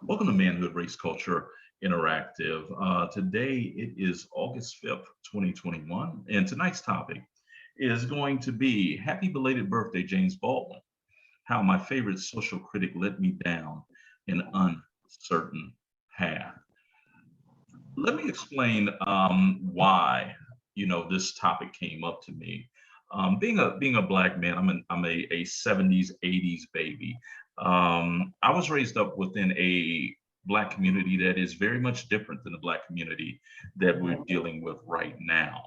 Welcome to Manhood Race Culture Interactive. Today it is August 5th, 2021, and tonight's topic is going to be Happy Belated Birthday, James Baldwin, how my favorite social critic led me down an uncertain path. Let me explain why this topic came up to me. Being a black man, I'm a 70s 80s baby. I was raised up within a black community that is very much different than the black community that we're dealing with right now.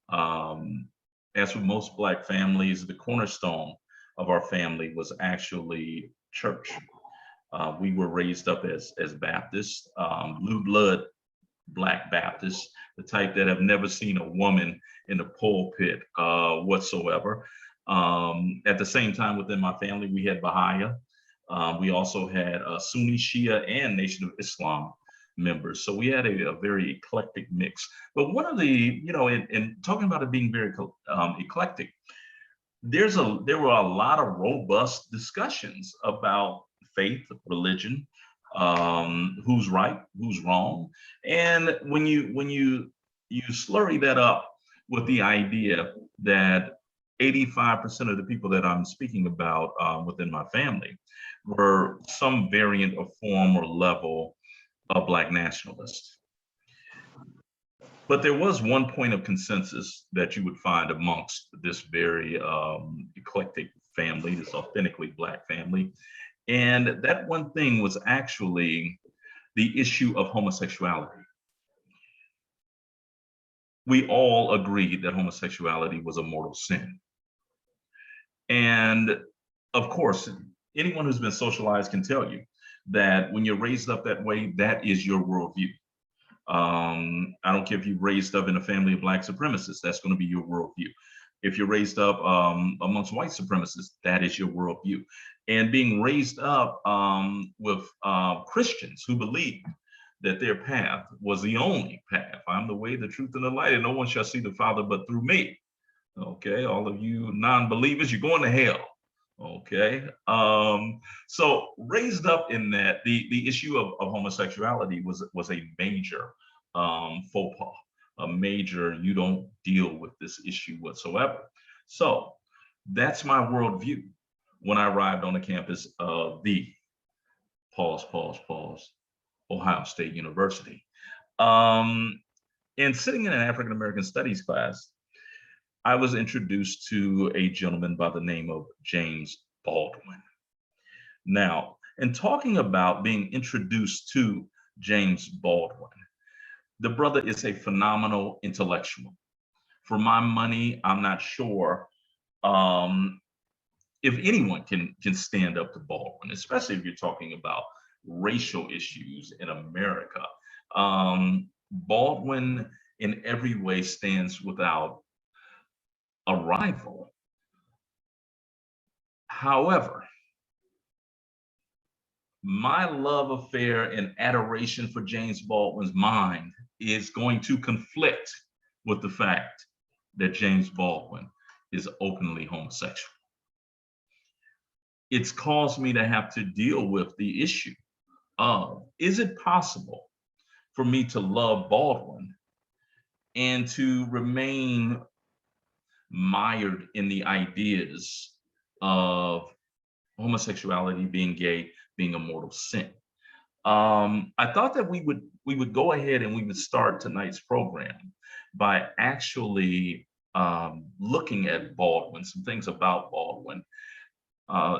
Um, as with most black families, the cornerstone of our family was actually church. We were raised up as Baptists, blue blood Black Baptists, the type that have never seen a woman in the pulpit whatsoever. At the same time, within my family, we had Baha'i. We also had Sunni, Shia, and Nation of Islam members. So we had a very eclectic mix. But one of the, in talking about it being very eclectic, there were a lot of robust discussions about faith, religion, who's right, who's wrong, and when you slurry that up with the idea that 85% of the people that I'm speaking about within my family were some variant of form or level of Black nationalists. But there was one point of consensus that you would find amongst this very eclectic family, this authentically Black family. And that one thing was actually the issue of homosexuality. We all agreed that homosexuality was a mortal sin. And of course, anyone who's been socialized can tell you that when you're raised up that way, that is your worldview. I don't care if you're raised up in a family of Black supremacists, that's going to be your worldview. If you're raised up amongst white supremacists, that is your worldview. And being raised up with Christians who believed that their path was the only path. I'm the way, the truth, and the light, and no one shall see the Father but through me. Okay, all of you non-believers, you're going to hell. Okay, so raised up in that, the issue of homosexuality was a major faux pas, a major you don't deal with this issue whatsoever. So that's my worldview when I arrived on the campus of the pause Ohio State University. Um, and sitting in an African American studies class, I was introduced to a gentleman by the name of James Baldwin. Now, in talking about being introduced to James Baldwin, the brother is a phenomenal intellectual. For my money, I'm not sure if anyone can stand up to Baldwin, especially if you're talking about racial issues in America. Baldwin, in every way, stands without a rival. However, my love affair and adoration for James Baldwin's mind is going to conflict with the fact that James Baldwin is openly homosexual. It's caused me to have to deal with the issue of, is it possible for me to love Baldwin and to remain mired in the ideas of homosexuality, being gay, being a mortal sin? I thought that we would go ahead and we would start tonight's program by actually looking at Baldwin, some things about Baldwin,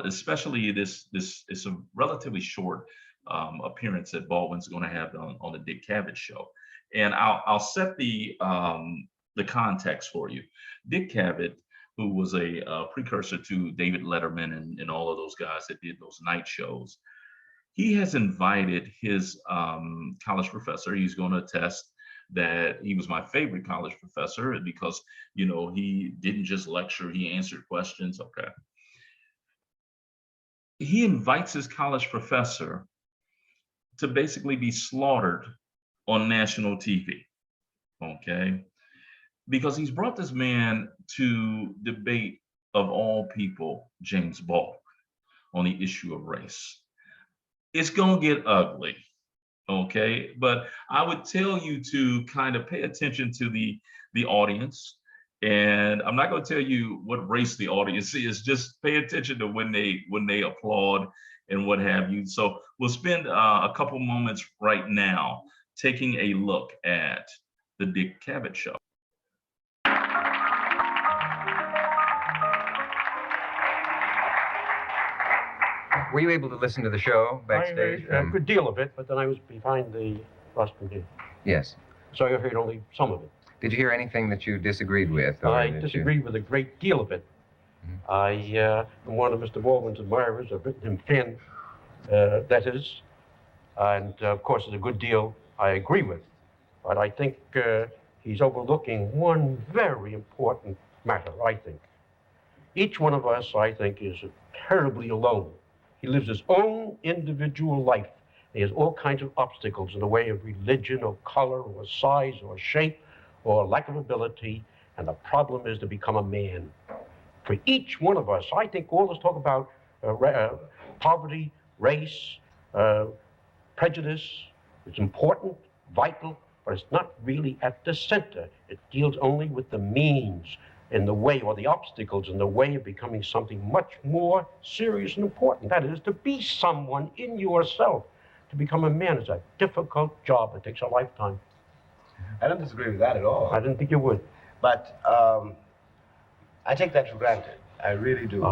especially this is a relatively short appearance that Baldwin's going to have on the Dick Cavett show, and I'll set the context for you. Dick Cavett, who was a precursor to David Letterman and all of those guys that did those night shows, he has invited his college professor. He's going to attest that he was my favorite college professor because he didn't just lecture; he answered questions. Okay, he invites his college professor to basically be slaughtered on national TV. Okay, because he's brought this man to debate, of all people, James Baldwin, on the issue of race. it's going to get ugly. Okay, but I would tell you to kind of pay attention to the audience, and I'm not going to tell you what race the audience is. Just pay attention to when they applaud and what have you. So we'll spend a couple moments right now taking a look at the Dick Cavett Show. Were you able to listen to the show backstage? A good deal of it, but then I was behind the rostrum here. Yes. So I heard only some of it. Did you hear anything that you disagreed with? Or I that disagreed with a great deal of it. I am one of Mr. Baldwin's admirers. I've written him 10 letters, and of course, there's a good deal I agree with. But I think he's overlooking one very important matter, I think. Each one of us, I think, is terribly alone. He lives his own individual life. He has all kinds of obstacles in the way of religion or color or size or shape or lack of ability, and the problem is to become a man. For each one of us, I think all this talk about poverty, race, prejudice is important, vital, but it's not really at the center. It deals only with the means in the way, or the obstacles in the way of becoming something much more serious and important. That is, to be someone in yourself. To become a man is a difficult job. It takes a lifetime. I don't disagree with that at all. I didn't think you would. But I take that for granted. I really do.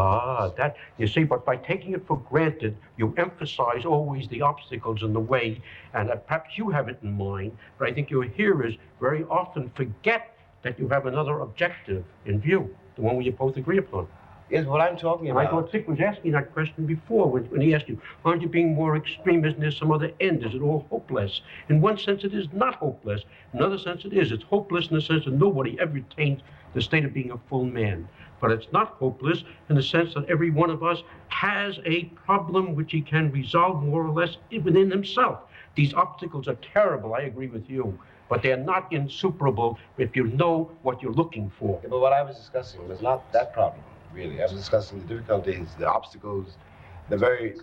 That, you see, but by taking it for granted, you emphasize always the obstacles in the way, and perhaps you have it in mind, but I think your hearers very often forget that you have another objective in view, the one we both agree upon. Is what I'm talking about. I thought Dick was asking that question before when he asked you, aren't you being more extreme? Isn't there some other end? Is it all hopeless? In one sense, it is not hopeless. In another sense, it is. It's hopeless in the sense that nobody ever attains the state of being a full man. But it's not hopeless in the sense that every one of us has a problem which he can resolve more or less within himself. These obstacles are terrible, I agree with you, but they're not insuperable if you know what you're looking for. Yeah, but what I was discussing was not that problem, really. I was discussing the difficulties, the obstacles, the very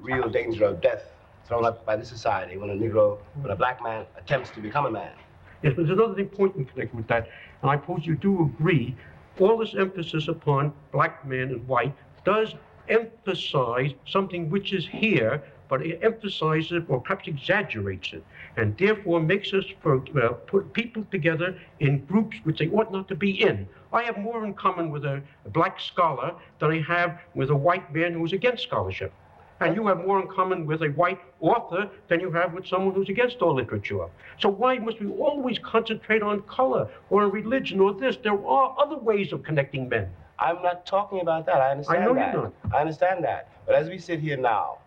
real danger of death thrown up by this society when a black man attempts to become a man. Yes, but there's another important connection with that, and I suppose you do agree. All this emphasis upon black man and white does emphasize something which is here, but it emphasizes it or perhaps exaggerates it, and therefore makes us put people together in groups which they ought not to be in. I have more in common with a black scholar than I have with a white man who's against scholarship. And you have more in common with a white author than you have with someone who's against all literature. So why must we always concentrate on color or on religion or this? There are other ways of connecting men. I'm not talking about that. I understand that. I know you're not. I understand that. But as we sit here now,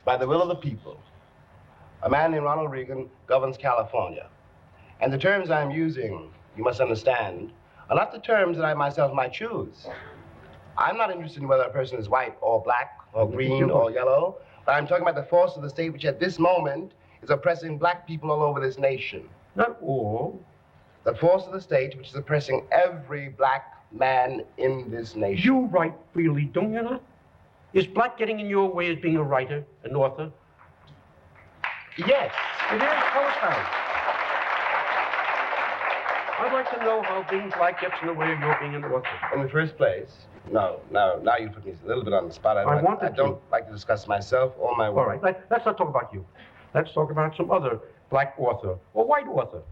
by the will of the people, a man named Ronald Reagan governs California. And the terms I'm using, you must understand, are not the terms that I myself might choose. I'm not interested in whether a person is white or black or green or yellow, but I'm talking about the force of the state which at this moment is oppressing black people all over this nation. Not all. The force of the state which is oppressing every black man in this nation. You write freely, don't you not? Is black getting in your way as being a writer, an author? Yes. It is. Tell us how. I'd like to know how being black gets in the way of your being an author. In the first place, now you put me a little bit on the spot. I don't like to discuss myself or my work. All right, let's not talk about you. Let's talk about some other black author or white author.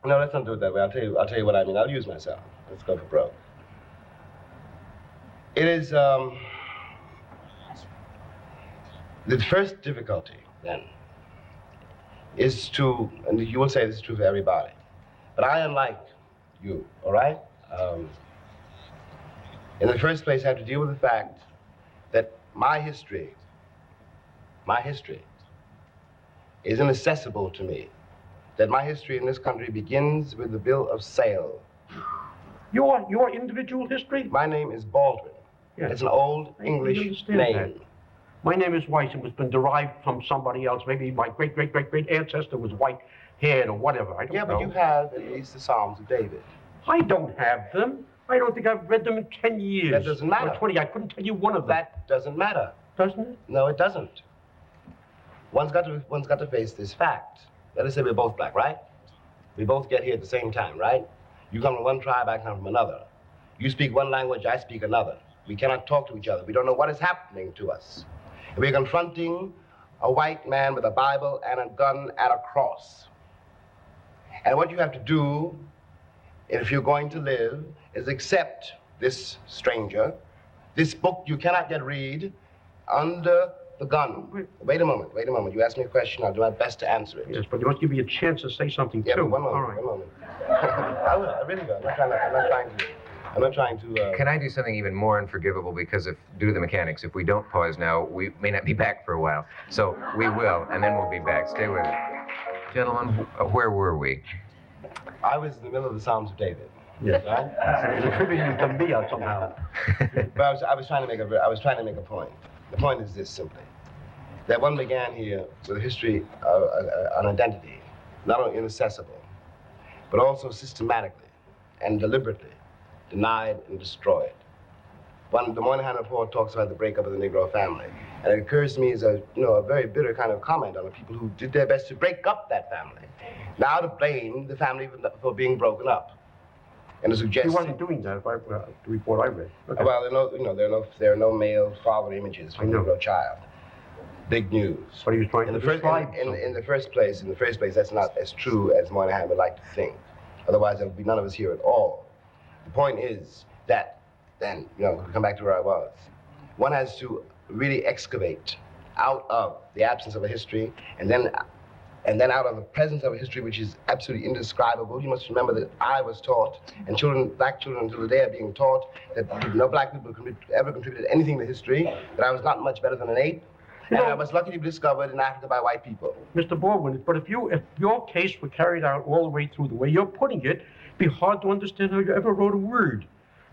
No, let's not do it that way. I'll tell you what I mean. I'll use myself. Let's go for broke. It is the first difficulty then is to, and you will say this is true for everybody, but I am like you, all right? In the first place, I have to deal with the fact that my history is inaccessible to me. That my history in this country begins with the bill of sale. Your individual history? My name is Baldwin. Yes. It's an old English name. That. My name is Weiss. It was been derived from somebody else. Maybe my great ancestor was white-haired or whatever. I don't know. Yeah, but you have at least the Psalms of David. I don't have them. I don't think I've read them in 10 years. That doesn't matter. Or 20. I couldn't tell you one of them. That doesn't matter. Doesn't it? No, it doesn't. One's got to face this fact. Let us say we're both black, right? We both get here at the same time, right? You come from one tribe, I come from another. You speak one language, I speak another. We cannot talk to each other. We don't know what is happening to us. And we're confronting a white man with a Bible and a gun and a cross. And what you have to do, if you're going to live, is accept this stranger. This book you cannot yet read under the gun. Wait a moment. You asked me a question, I'll do my best to answer it. Yes, but you must give me a chance to say something, yeah, too. But one moment, All right. one moment. I will, I really will. I'm not trying to... Can I do something even more unforgivable? Because due to the mechanics, if we don't pause now, we may not be back for a while. So we will, and then we'll be back. Stay with it. Gentlemen, where were we? I was in the middle of the Psalms of David. Yes. Right? It's attributing to me somehow. But I was trying to make a point. The point is this simply. That one began here with a history of an identity, not only inaccessible, but also systematically and deliberately denied and destroyed. The Moynihan Report talks about the breakup of the Negro family. And it occurs to me as a very bitter kind of comment on the people who did their best to break up that family. Now to blame the family for being broken up. And to suggest... He wasn't doing that, the report I read. Okay. Well, there are no male father images for a Negro child. Big news. But he was trying to describe in the first place, that's not as true as Moynihan would like to think. Otherwise, there would be none of us here at all. The point is that, then, we come back to where I was. One has to really excavate out of the absence of a history, and then out of the presence of a history which is absolutely indescribable. You must remember that I was taught, and black children until today are being taught, that no black people ever contributed anything to history, that I was not much better than an ape, and I was lucky to be discovered in Africa by white people. Mr. Baldwin, but if your case were carried out all the way through the way you're putting it, it'd be hard to understand how you ever wrote a word.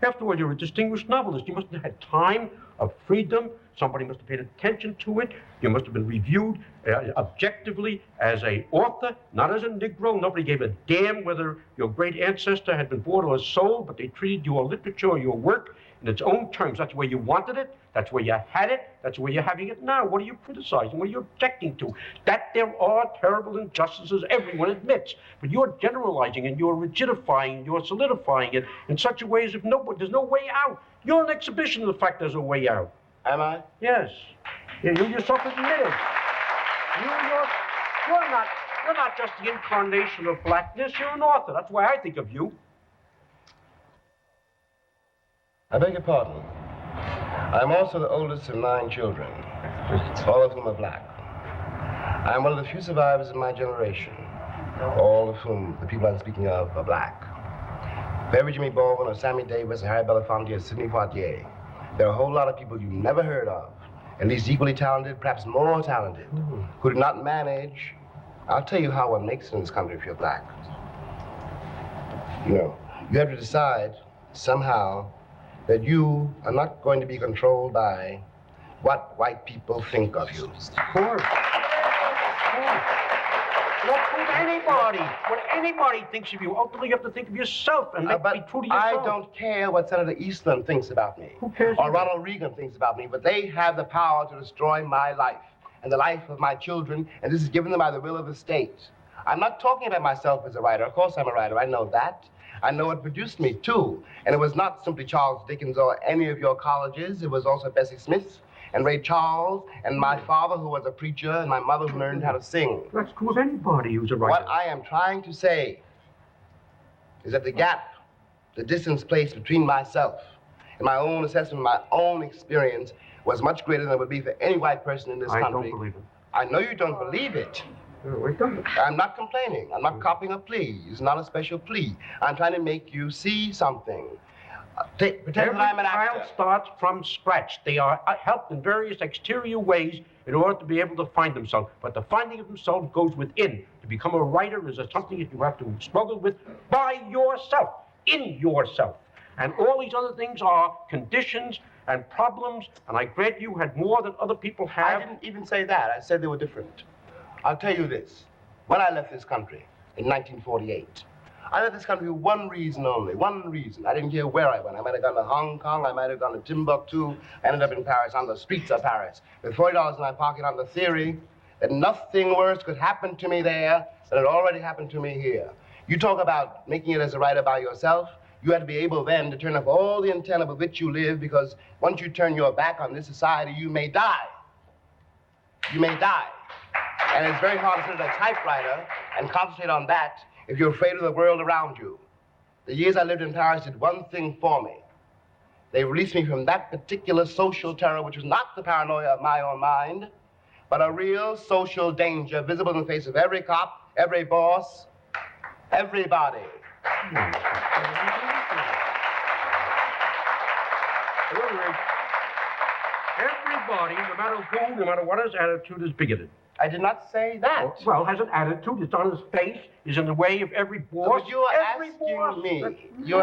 After all, you're a distinguished novelist. You must have had time of freedom. Somebody must have paid attention to it. You must have been reviewed objectively as an author, not as a Negro. Nobody gave a damn whether your great ancestor had been bought or sold, but they treated your literature or your work in its own terms. That's where you wanted it. That's where you had it. That's where you're having it now. What are you criticizing? What are you objecting to? That there are terrible injustices, everyone admits. But you're generalizing and you're rigidifying and you're solidifying it in such a way as if there's no way out. You're an exhibition of the fact there's a way out. Am I? Yes. Yeah, you yourself admitted. You're not just the incarnation of blackness. You're an author. That's why I think of you. I beg your pardon. I'm also the oldest of 9 children, all of whom are black. I'm one of the few survivors of my generation, all of whom the people I'm speaking of are black. For every Jimmy Baldwin or Sammy Davis or Harry Belafonte or Sidney Poitier, there are a whole lot of people you've never heard of, at least equally talented, perhaps more talented, who did not manage. I'll tell you how one makes it in this country if you're black. You have to decide somehow that you are not going to be controlled by what white people think of you. Of course. Not anybody. What anybody thinks of you. Ultimately, you have to think of yourself and be true to yourself. I don't care what Senator Eastland thinks about me. Who cares? Or Ronald Reagan thinks about me, but they have the power to destroy my life and the life of my children, and this is given them by the will of the state. I'm not talking about myself as a writer. Of course I'm a writer. I know that. I know what produced me, too. And it was not simply Charles Dickens or any of your colleges. It was also Bessie Smith and Ray Charles and my father, who was a preacher, and my mother, who learned how to sing. That's true of anybody who's a writer. What I am trying to say is that the gap, the distance placed between myself and my own assessment, my own experience, was much greater than it would be for any white person in this country. I don't believe it. I know you don't believe it. I'm not complaining. I'm not copying a plea. It's not a special plea. I'm trying to make you see something. Pretend that I'm an actor. Every child starts from scratch. They are helped in various exterior ways in order to be able to find themselves. But the finding of themselves goes within. To become a writer is something that you have to struggle with by yourself, in yourself. And all these other things are conditions and problems, and I grant you had more than other people have. I didn't even say that. I said they were different. I'll tell you this. When I left this country in 1948, I left this country for one reason only, one reason. I didn't care where I went. I might have gone to Hong Kong, I might have gone to Timbuktu, I ended up in Paris, on the streets of Paris, with $40 in my pocket on the theory that nothing worse could happen to me there than it already happened to me here. You talk about making it as a writer by yourself. You have to be able then to turn off all the antenna with which you live, because once you turn your back on this society, you may die. You may die. And it's very hard to sit at a typewriter and concentrate on that if you're afraid of the world around you. The years I lived in Paris did one thing for me. They released me from that particular social terror, which was not the paranoia of my own mind, but a real social danger visible in the face of every cop, every boss, everybody. Everybody, no matter who, no matter what his attitude, is bigoted. I did not say that. Well, has an attitude. It's on his face. Is in the way of every boss. But you're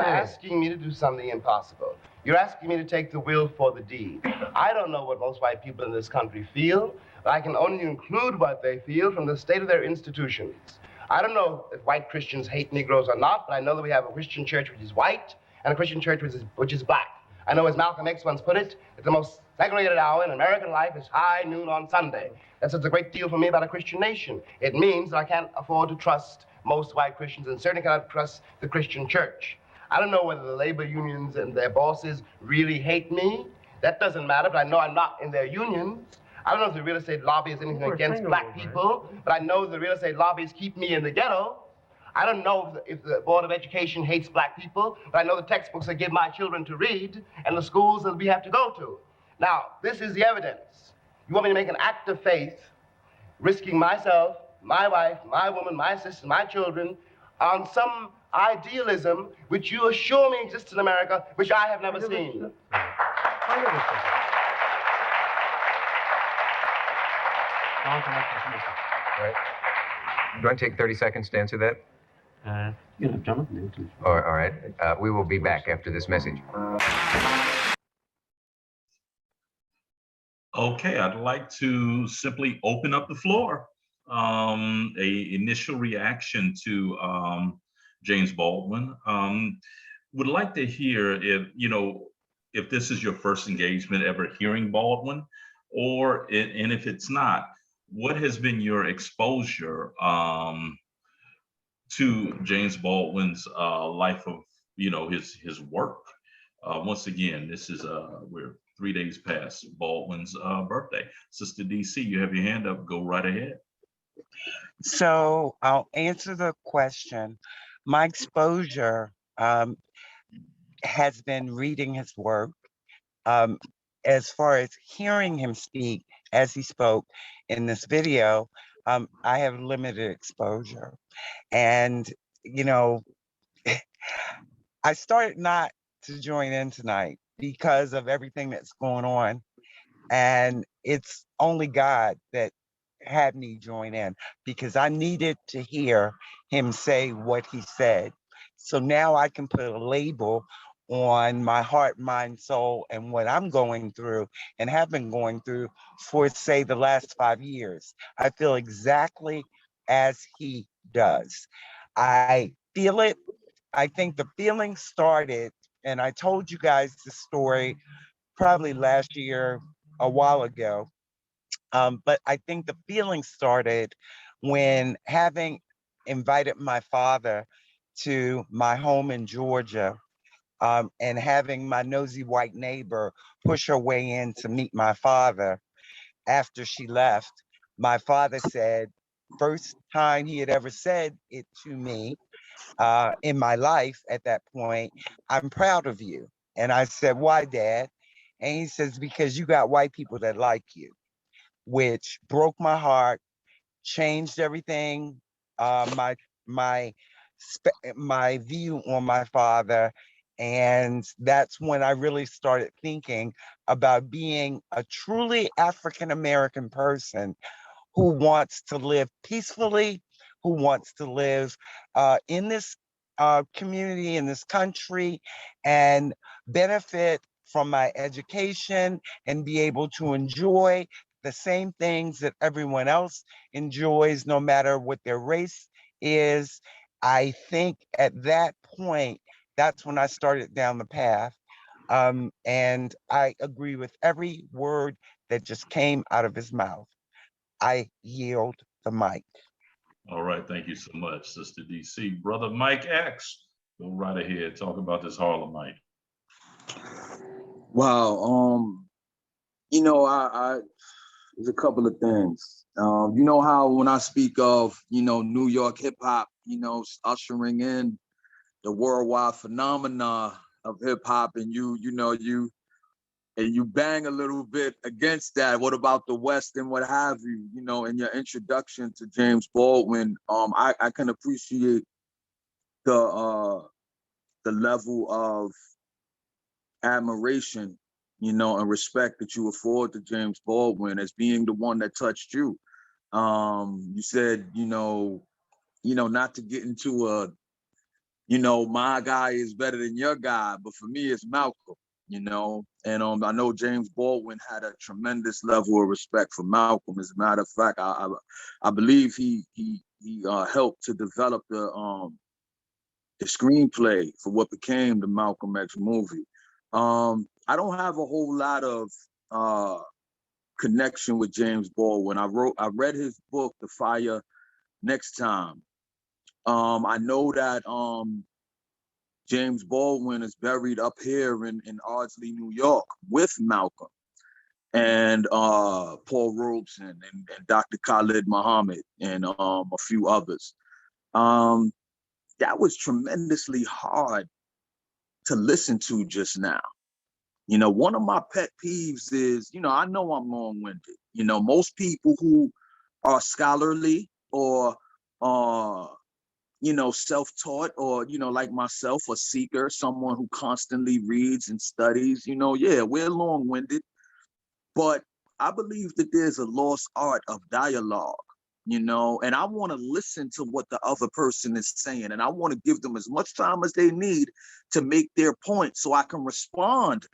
asking me to do something impossible. You're asking me to take the will for the deed. I don't know what most white people in this country feel, but I can only include what they feel from the state of their institutions. I don't know if white Christians hate Negroes or not, but I know that we have a Christian church which is white and a Christian church which is black. I know, as Malcolm X once put it, that the most segregated hour in American life is high noon on Sunday. That says a great deal for me about a Christian nation. It means that I can't afford to trust most white Christians, and certainly cannot trust the Christian church. I don't know whether the labor unions and their bosses really hate me. That doesn't matter, but I know I'm not in their unions. I don't know if the real estate lobby is anything against black people, but I know the real estate lobbies keep me in the ghetto. I don't know if the Board of Education hates black people, but I know the textbooks they give my children to read and the schools that we have to go to. Now, this is the evidence. You want me to make an act of faith, risking myself, my wife, my woman, my sister, my children, on some idealism which you assure me exists in America, which I have never seen. Right. Do you want to take 30 seconds to answer that? Jonathan. All right. We will be back after this message. Okay, I'd like to simply open up the floor. A initial reaction to James Baldwin. Would like to hear if this is your first engagement ever hearing Baldwin, and if it's not, what has been your exposure to James Baldwin's life of his work? Once again, this is we're 3 days past Baldwin's birthday. Sister DC, you have your hand up. Go right ahead. So I'll answer the question. My exposure has been reading his work. As far as hearing him speak, as he spoke in this video, I have limited exposure. And, I started not to join in tonight because of everything that's going on. And it's only God that had me join in, because I needed to hear him say what he said. So now I can put a label on my heart, mind, soul, and what I'm going through and have been going through for, say, the last 5 years. I feel exactly as he does. I feel it. I think the feeling started, and I told you guys the story probably last year, a while ago. But I think the feeling started when, having invited my father to my home in Georgia, and having my nosy white neighbor push her way in to meet my father after she left, my father said, first time he had ever said it to me in my life at that point, "I'm proud of you." And I said, "Why, Dad?" And he says, "Because you got white people that like you," which broke my heart, changed everything, my my my view on my father. And that's when I really started thinking about being a truly African American person who wants to live peacefully, who wants to live in this community, in this country, and benefit from my education and be able to enjoy the same things that everyone else enjoys, no matter what their race is. I think at that point, that's when I started down the path. And I agree with every word that just came out of his mouth. I yield the mic. All right, thank you so much, Sister DC. Brother Mike X, go right ahead, talk about this Harlemite. Wow. You know, I there's a couple of things. You know how when I speak of, New York hip hop, ushering in the worldwide phenomena of hip hop, and you bang a little bit against that. What about the West and what have you? In your introduction to James Baldwin, I can appreciate the level of admiration, and respect that you afford to James Baldwin as being the one that touched you. You said, not to get into my guy is better than your guy, but for me, it's Malcolm. And I know James Baldwin had a tremendous level of respect for Malcolm. As a matter of fact, I believe he helped to develop the screenplay for what became the Malcolm X movie. I don't have a whole lot of connection with James Baldwin. I read his book, The Fire Next Time. I know that James Baldwin is buried up here in Ardsley, New York, with Malcolm and Paul Robeson and Dr. Khalid Muhammad and a few others. That was tremendously hard to listen to just now. One of my pet peeves is, I know I'm long-winded. Most people who are scholarly or self-taught or, like myself, a seeker, someone who constantly reads and studies, yeah, we're long-winded. But I believe that there's a lost art of dialogue, and I want to listen to what the other person is saying. And I want to give them as much time as they need to make their point so I can respond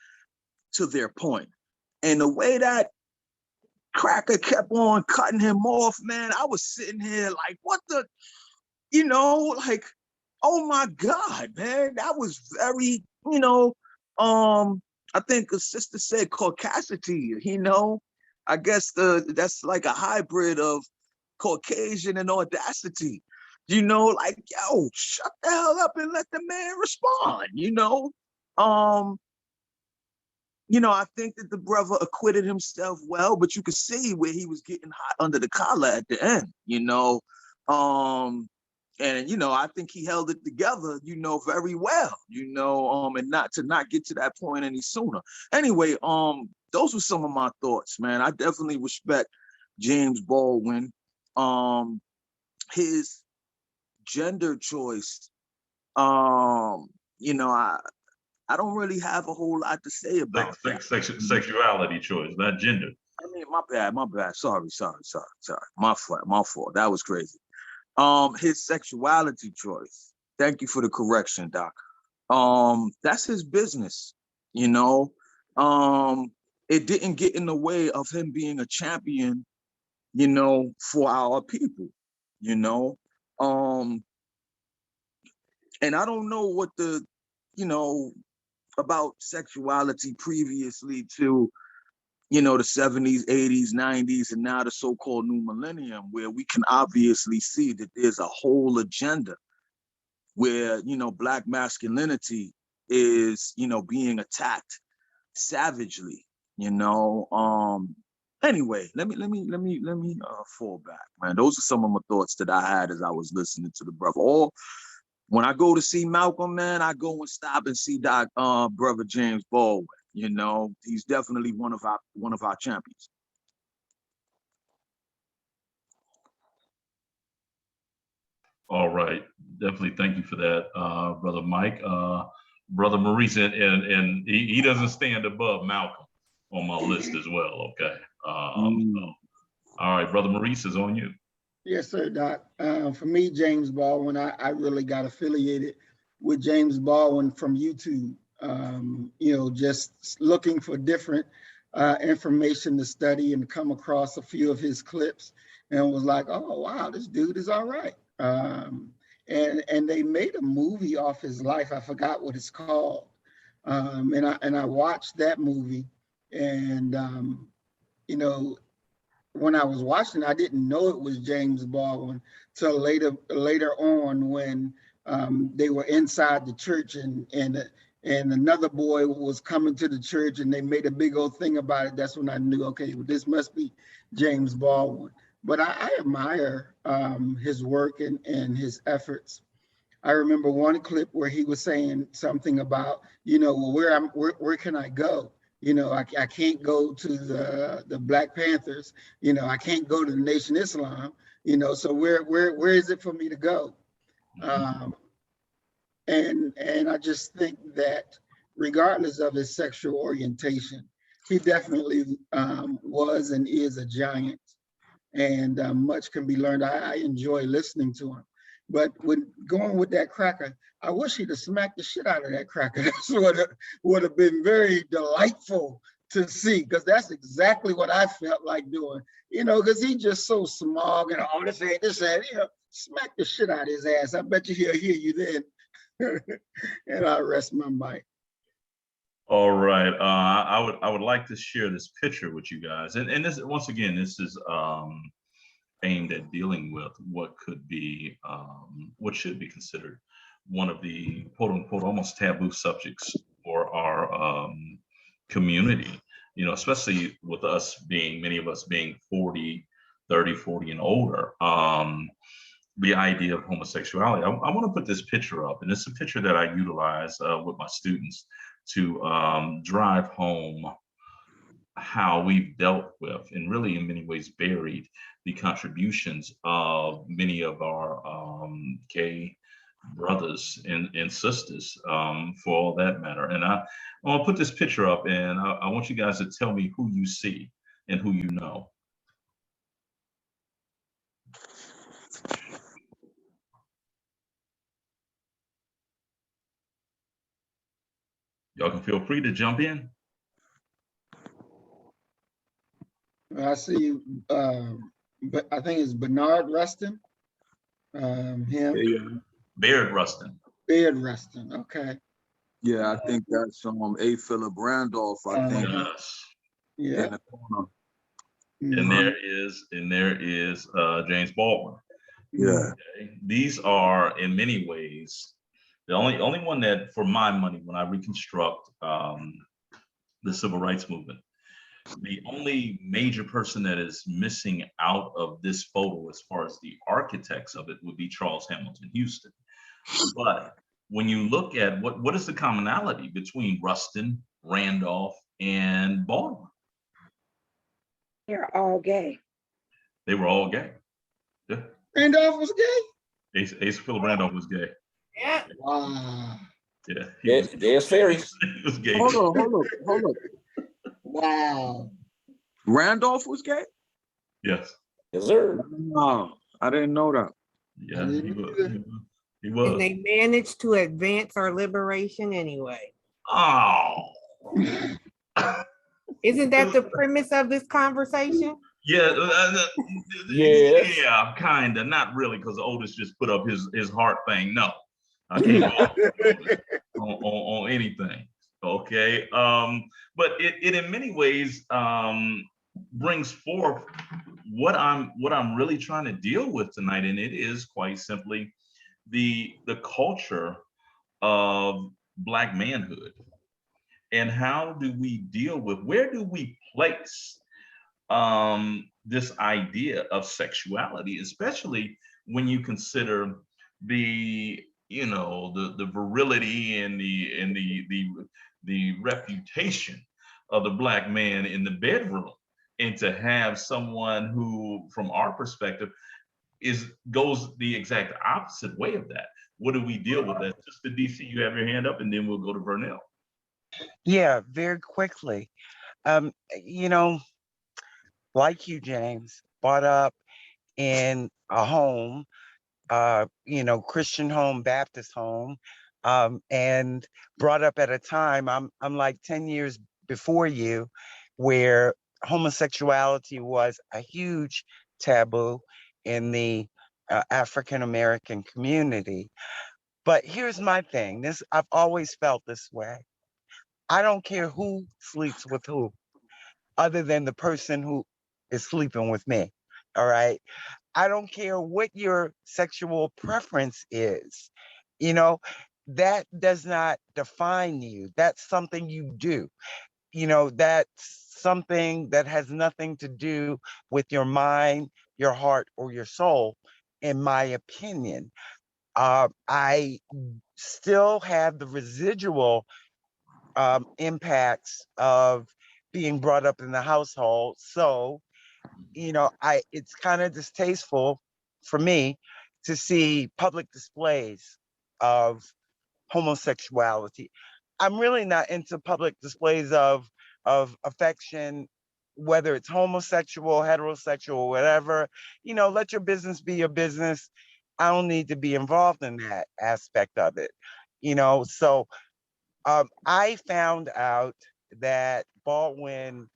to their point. And the way that Cracker kept on cutting him off, man, I was sitting here like, what the, like, oh my God, man, that was very, I think a sister said caucasity, I guess that's like a hybrid of Caucasian and audacity, like, yo, shut the hell up and let the man respond, I think that the brother acquitted himself well, but you could see where he was getting hot under the collar at the end, and I think he held it together, very well, and not get to that point any sooner. Anyway, those were some of my thoughts, man. I definitely respect James Baldwin. His gender choice, I don't really have a whole lot to say about that. Sexuality choice, not gender. I mean, my bad. Sorry. My fault. That was crazy. His sexuality choice. Thank you for the correction, Doc. That's his business, you know. It didn't get in the way of him being a champion, for our people, you know. And I don't know what about sexuality previously to, the 70s, 80s, 90s, and now the so-called new millennium, where we can obviously see that there's a whole agenda where, Black masculinity is, being attacked savagely, Anyway, let me fall back, man. Those are some of my thoughts that I had as I was listening to the brother. Or when I go to see Malcolm, man, I go and stop and see brother James Baldwin. He's definitely one of our champions. All right, definitely. Thank you for that, brother Mike. Brother Maurice, and he doesn't stand above Malcolm on my list as well. Okay. So, all right, brother Maurice is on you. Yes, sir, Doc. For me, James Baldwin, I really got affiliated with James Baldwin from YouTube. Just looking for different information to study and come across a few of his clips and was like, oh, wow, this dude is all right. And they made a movie off his life. I forgot what it's called. And I watched that movie, and when I was watching, I didn't know it was James Baldwin till later on when they were inside the church and another boy was coming to the church and they made a big old thing about it. That's when I knew, okay, well, this must be James Baldwin. But I admire his work and his efforts. I remember one clip where he was saying something about, well, where can I go? I can't go to the Black Panthers. I can't go to the Nation Islam. So where is it for me to go? Um, and I just think that regardless of his sexual orientation, he definitely was and is a giant, and much can be learned. I enjoy listening to him. But when going with that cracker, I wish he'd have smacked the shit out of that cracker. That's what would have been very delightful to see, because that's exactly what I felt like doing. Because he's just so smug and all this and smack the shit out of his ass. I bet you he'll hear you then. And I rest my mic. All right. I would like to share this picture with you guys. And this, once again, this is aimed at dealing with what could be, what should be considered one of the quote unquote almost taboo subjects for our community, especially with us being, many of us being 40, 30, 40 and older. The idea of homosexuality. I want to put this picture up, and it's a picture that I utilize with my students to drive home how we've dealt with and really in many ways buried the contributions of many of our gay brothers and sisters, for all that matter. And I want to put this picture up, and I want you guys to tell me who you see and who you know. Y'all can feel free to jump in. I see, but I think it's Bernard Rustin. Him. Yeah. Baird Rustin. Beard Rustin. Okay. Yeah, I think that's A. Philip Randolph. I think Yes. Yeah. in the corner. And there is James Baldwin. Yeah. Okay. These are in many ways the only one that, for my money, when I reconstruct the civil rights movement, the only major person that is missing out of this photo as far as the architects of it would be Charles Hamilton Houston. But when you look at what is the commonality between Rustin, Randolph, and Baldwin? They're all gay. They were all gay. Yeah. Randolph was gay? Ace Philip Randolph was gay. Yeah. Wow. Yeah. There's fairies. He was gay. Hold on. Wow. Randolph was gay? Yes. Yes, sir. No, I didn't know that. Yeah, he was. He And was. they managed to advance our liberation anyway. Oh. Isn't that the premise of this conversation? Yeah. Yes. Yeah, kind of. Not really, because Otis just put up his heart thing. No, I can't go on anything. Okay. But it in many ways brings forth what I'm really trying to deal with tonight, and it is quite simply the culture of Black manhood, and how do we deal with, where do we place this idea of sexuality, especially when you consider the the virility and the reputation of the Black man in the bedroom, and to have someone who, from our perspective, goes the exact opposite way of that. What do we deal with that? Just the DC, you have your hand up, and then we'll go to Vernell. Yeah, very quickly. Like you, James, brought up in a home, Christian home, Baptist home, and brought up at a time, I'm like 10 years before you, where homosexuality was a huge taboo in the African-American community. But here's my thing, I've always felt this way. I don't care who sleeps with who, other than the person who is sleeping with me. All right. I don't care what your sexual preference is. You know, that does not define you. That's something you do. That's something that has nothing to do with your mind, your heart, or your soul, in my opinion. I still have the residual impacts of being brought up in the household. So, it's kind of distasteful for me to see public displays of homosexuality. I'm really not into public displays of affection, whether it's homosexual, heterosexual, whatever. Let your business be your business. I don't need to be involved in that aspect of it. So I found out that Baldwin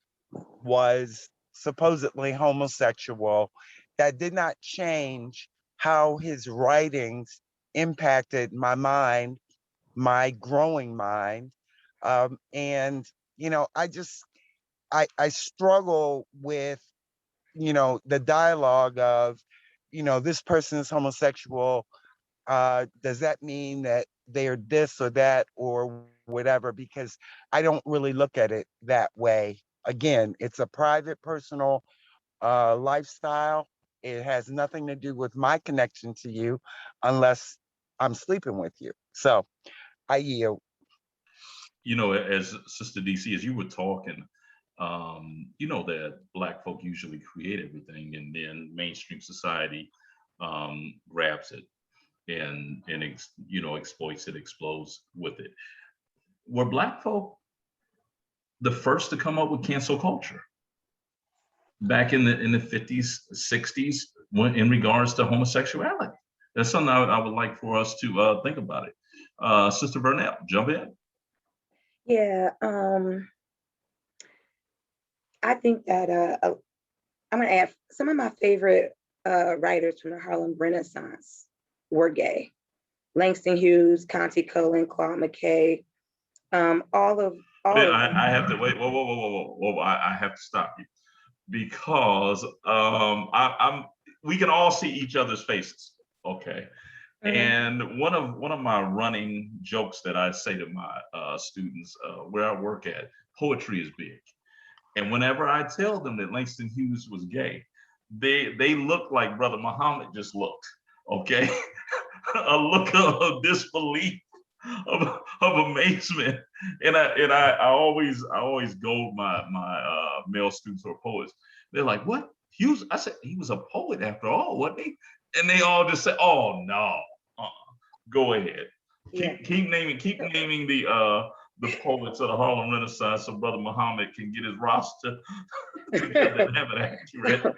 was supposedly homosexual. That did not change how his writings impacted my mind, my growing mind. And, I struggle with, the dialogue of, this person is homosexual. Does that mean that they're this or that or whatever? Because I don't really look at it that way. Again, it's a private, personal lifestyle. It has nothing to do with my connection to you unless I'm sleeping with you. So I yield. As Sister DC, as you were talking, that Black folk usually create everything, and then mainstream society grabs it and exploits it, explodes with it. Were Black folk the first to come up with cancel culture back in the 50s, 60s, when in regards to homosexuality? That's something I would like for us to think about it. Sister Burnett, jump in. Yeah, I think that I'm gonna add some of my favorite writers from the Harlem Renaissance were gay. Langston Hughes, Conte Cullen, Claude McKay, all of them. I have to wait. Whoa! I have to stop you because we can all see each other's faces. Okay. And one of my running jokes that I say to my students where I work at, poetry is big. And whenever I tell them that Langston Hughes was gay, they look like Brother Muhammad just looked. Okay, a look of disbelief, of amazement, and I always goad my male students who are poets. They're like, "What? Hughes?" I said, "He was a poet after all, wasn't he?" And they all just say, "Oh no, go ahead, keep naming the poets of the Harlem Renaissance, so Brother Muhammad can get his roster together and have it accurate."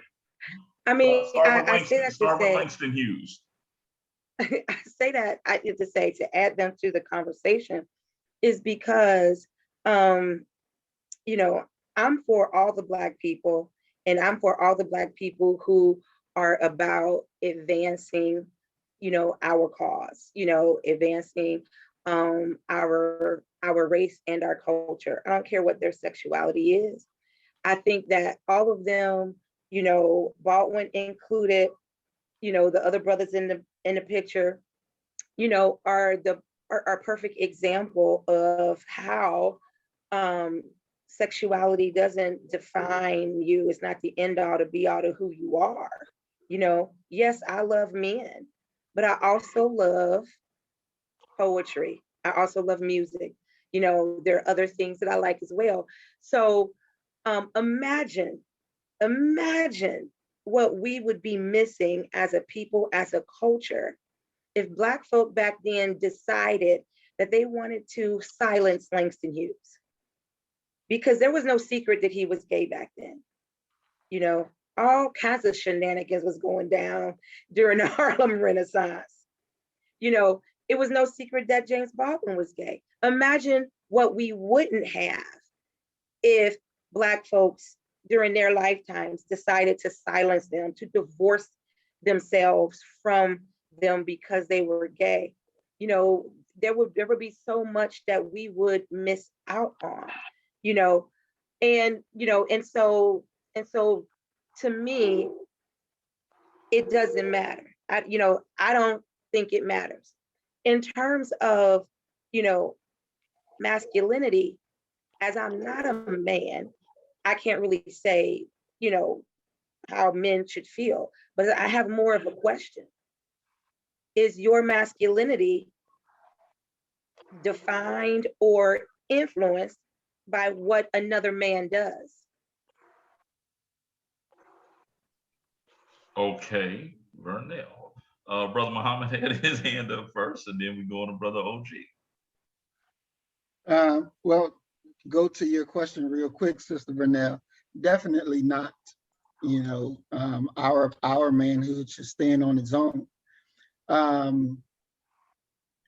I mean, I say that to start with say, Langston Hughes. I say that I need to say to add them to the conversation is because, I'm for all the Black people, and I'm for all the Black people who are about advancing, our cause, advancing our race and our culture. I don't care what their sexuality is. I think that all of them, Baldwin included, the other brothers in the picture, are a perfect example of how sexuality doesn't define you. It's not the end all to be all to who you are. Yes, I love men, but I also love poetry. I also love music. There are other things that I like as well. So imagine what we would be missing as a people, as a culture, if Black folk back then decided that they wanted to silence Langston Hughes. Because there was no secret that he was gay back then. All kinds of shenanigans was going down during the Harlem Renaissance. It was no secret that James Baldwin was gay. Imagine what we wouldn't have if Black folks during their lifetimes decided to silence them, to divorce themselves from them because they were gay. There would be so much that we would miss out on, and so to me, it doesn't matter. I don't think it matters. In terms of, masculinity, as I'm not a man, I can't really say, how men should feel, but I have more of a question. Is your masculinity defined or influenced by what another man does? Okay, Vernell. Brother Muhammad had his hand up first, and then we go on to Brother OG. Well, go to your question real quick, Sister Vernell. Definitely not. Our manhood should stand on its own. And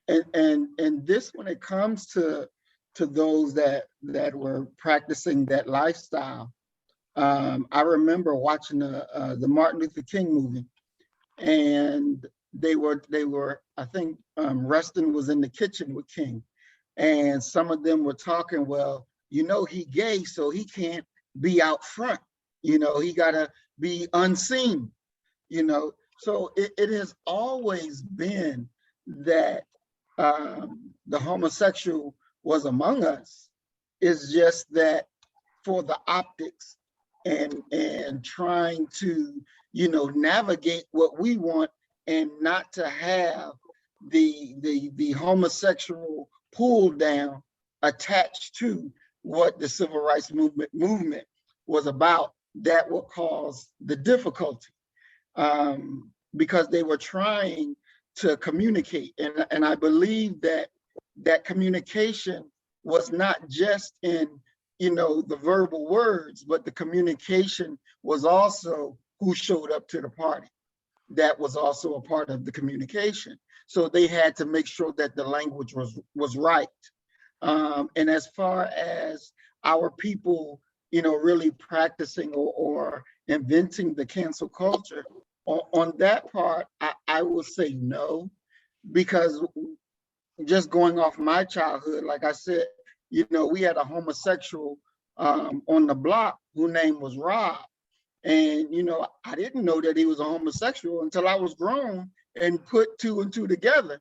this, when it comes to those that were practicing that lifestyle, I remember watching the Martin Luther King movie, and they were I think Rustin was in the kitchen with King, and some of them were talking, well, he gay, so he can't be out front, he gotta be unseen, so it has always been that the homosexual was among us. It's just that for the optics and trying to navigate what we want, and not to have the homosexual pull down attached to what the civil rights movement was about. That would cause the difficulty, because they were trying to communicate, and I believe that communication was not just in the verbal words, but the communication was also who showed up to the party. That was also a part of the communication. So they had to make sure that the language was right. And as far as our people, really practicing or inventing the cancel culture, on that part, I will say no, because just going off my childhood, like I said, we had a homosexual on the block whose name was Rob. And, I didn't know that he was a homosexual until I was grown and put two and two together,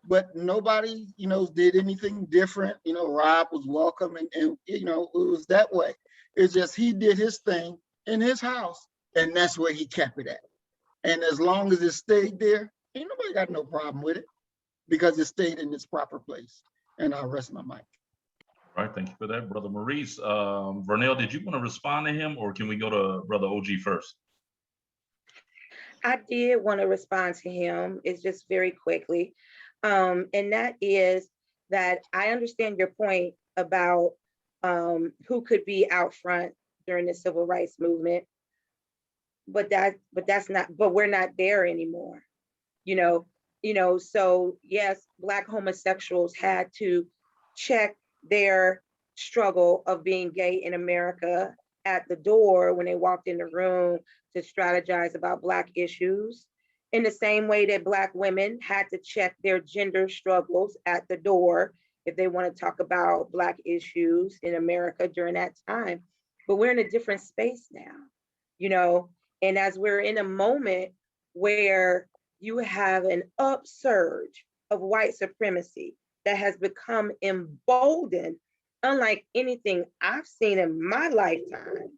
but nobody, did anything different. Rob was welcome, and it was that way. It's just, he did his thing in his house, and that's where he kept it at. And as long as it stayed there, ain't nobody got no problem with it, because it stayed in its proper place. And I'll rest my mic. All right, thank you for that, Brother Maurice. Vernell, did you want to respond to him, or can we go to Brother OG first? I did want to respond to him. It's just very quickly. And that is that I understand your point about who could be out front during the civil rights movement, but we're not there anymore. So yes, Black homosexuals had to check their struggle of being gay in America at the door when they walked in the room to strategize about Black issues, in the same way that Black women had to check their gender struggles at the door if they want to talk about Black issues in America during that time. But we're in a different space now, and as we're in a moment where you have an upsurge of white supremacy that has become emboldened, unlike anything I've seen in my lifetime.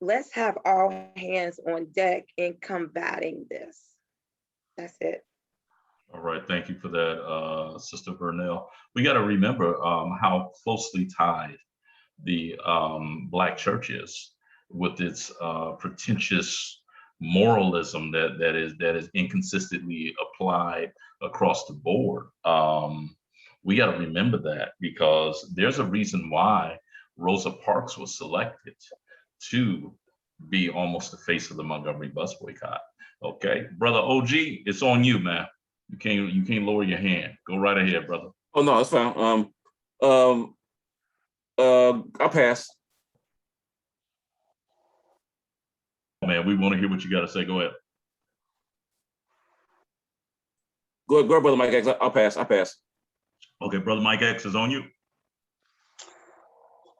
Let's have all hands on deck in combating this. That's it. All right, thank you for that, Sister Vernell. We got to remember how closely tied the Black church is with its pretentious moralism that is inconsistently applied across the board. We got to remember that, because there's a reason why Rosa Parks was selected to be almost the face of the Montgomery bus boycott. Okay, Brother OG, it's on you, man. You can't lower your hand. Go right ahead, brother. Oh no, it's fine. I'll pass. Man, we want to hear what you got to say. Go ahead. Go ahead, Brother Mike X. I'll pass. Okay, Brother Mike X is on you.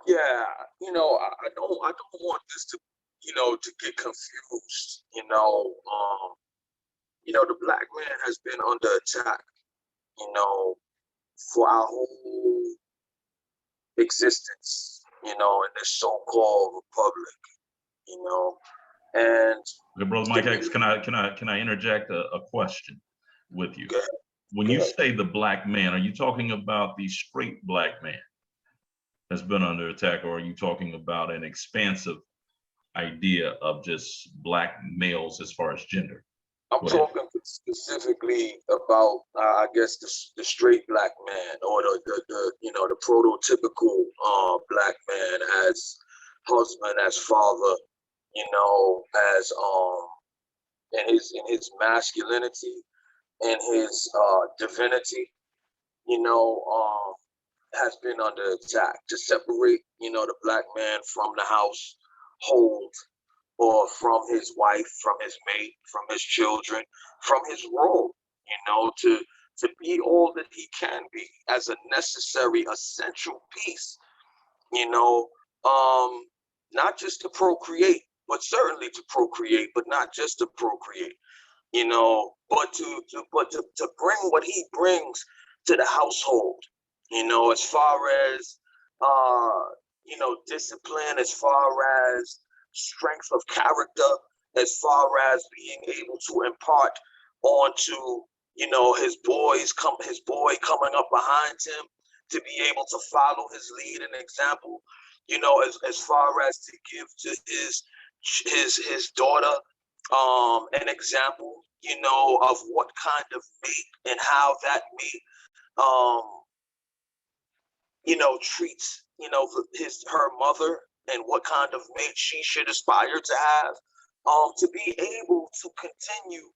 Yeah, I don't want this to, to get confused. The black man has been under attack, for our whole existence, in this so-called republic, and Brother Mike X, can I interject a question with you? Go When you say the black man, are you talking about the straight black man that's been under attack, or are you talking about an expansive idea of just black males as far as gender? I'm talking specifically about, I guess, the straight black man, or the prototypical black man, as husband, as father, as in his masculinity and his divinity, has been under attack to separate, the black man from the household, or from his wife, from his mate, from his children, from his role, to be all that he can be as a necessary, essential piece, not just to procreate, but certainly to procreate, but not just to procreate, but to bring what he brings to the household, as far as discipline, as far as strength of character, as far as being able to impart onto his boy coming up behind him, to be able to follow his lead and example, as far as to give to his daughter an example, of what kind of mate and how that mate treats her mother, and what kind of mate she should aspire to have, to be able to continue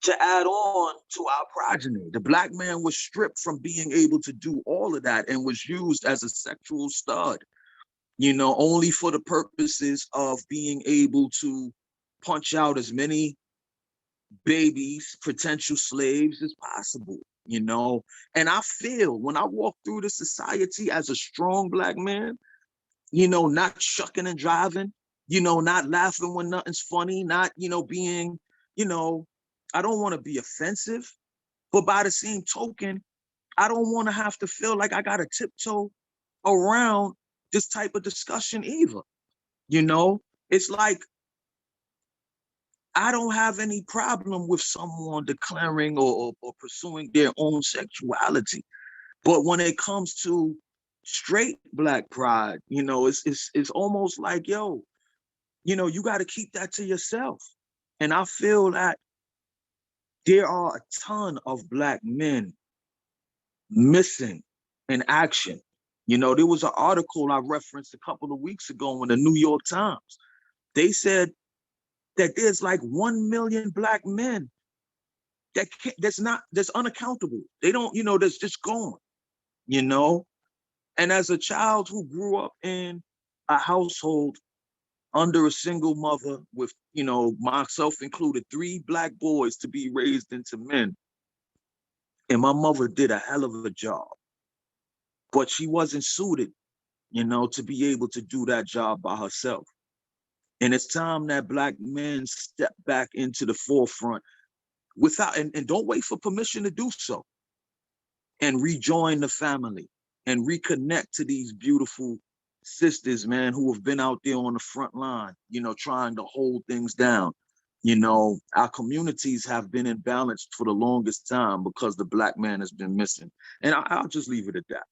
to add on to our progeny. The black man was stripped from being able to do all of that and was used as a sexual stud, only for the purposes of being able to punch out as many babies, potential slaves, as possible. And I feel when I walk through the society as a strong black man, not shucking and driving, not laughing when nothing's funny, not, being, I don't want to be offensive, but by the same token, I don't want to have to feel like I got to tiptoe around this type of discussion either. It's like, I don't have any problem with someone declaring or pursuing their own sexuality. But when it comes to straight black pride, it's almost like, you got to keep that to yourself. And I feel that there are a ton of black men missing in action. There was an article I referenced a couple of weeks ago in the New York Times. They said that there's like 1 million black men that's unaccountable. They don't, that's just gone, And as a child who grew up in a household under a single mother with, myself included, 3 black boys to be raised into men. And my mother did a hell of a job, but she wasn't suited, to be able to do that job by herself. And it's time that black men step back into the forefront without, and don't wait for permission to do so, and rejoin the family and reconnect to these beautiful sisters, man, who have been out there on the front line, trying to hold things down. Our communities have been imbalanced for the longest time because the black man has been missing. And I'll just leave it at that.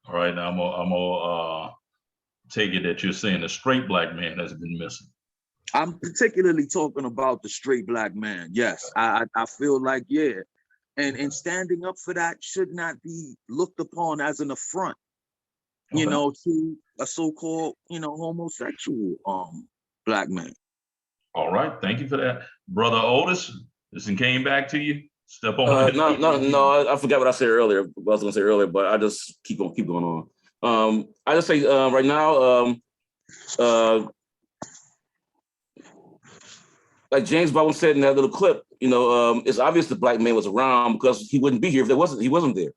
All right, now I'm gonna take it that you're saying the straight black man has been missing. I'm particularly talking about the straight black man. Yes, I feel like, yeah. And standing up for that should not be looked upon as an affront, to a so-called, homosexual black man. All right, thank you for that. Brother Otis, this one came back to you. Step on. No, I forgot what I said earlier. What I was gonna say earlier, but I just keep going on. I just say right now, like James Baldwin said in that little clip, it's obvious the black man was around because he wouldn't be here if he wasn't there.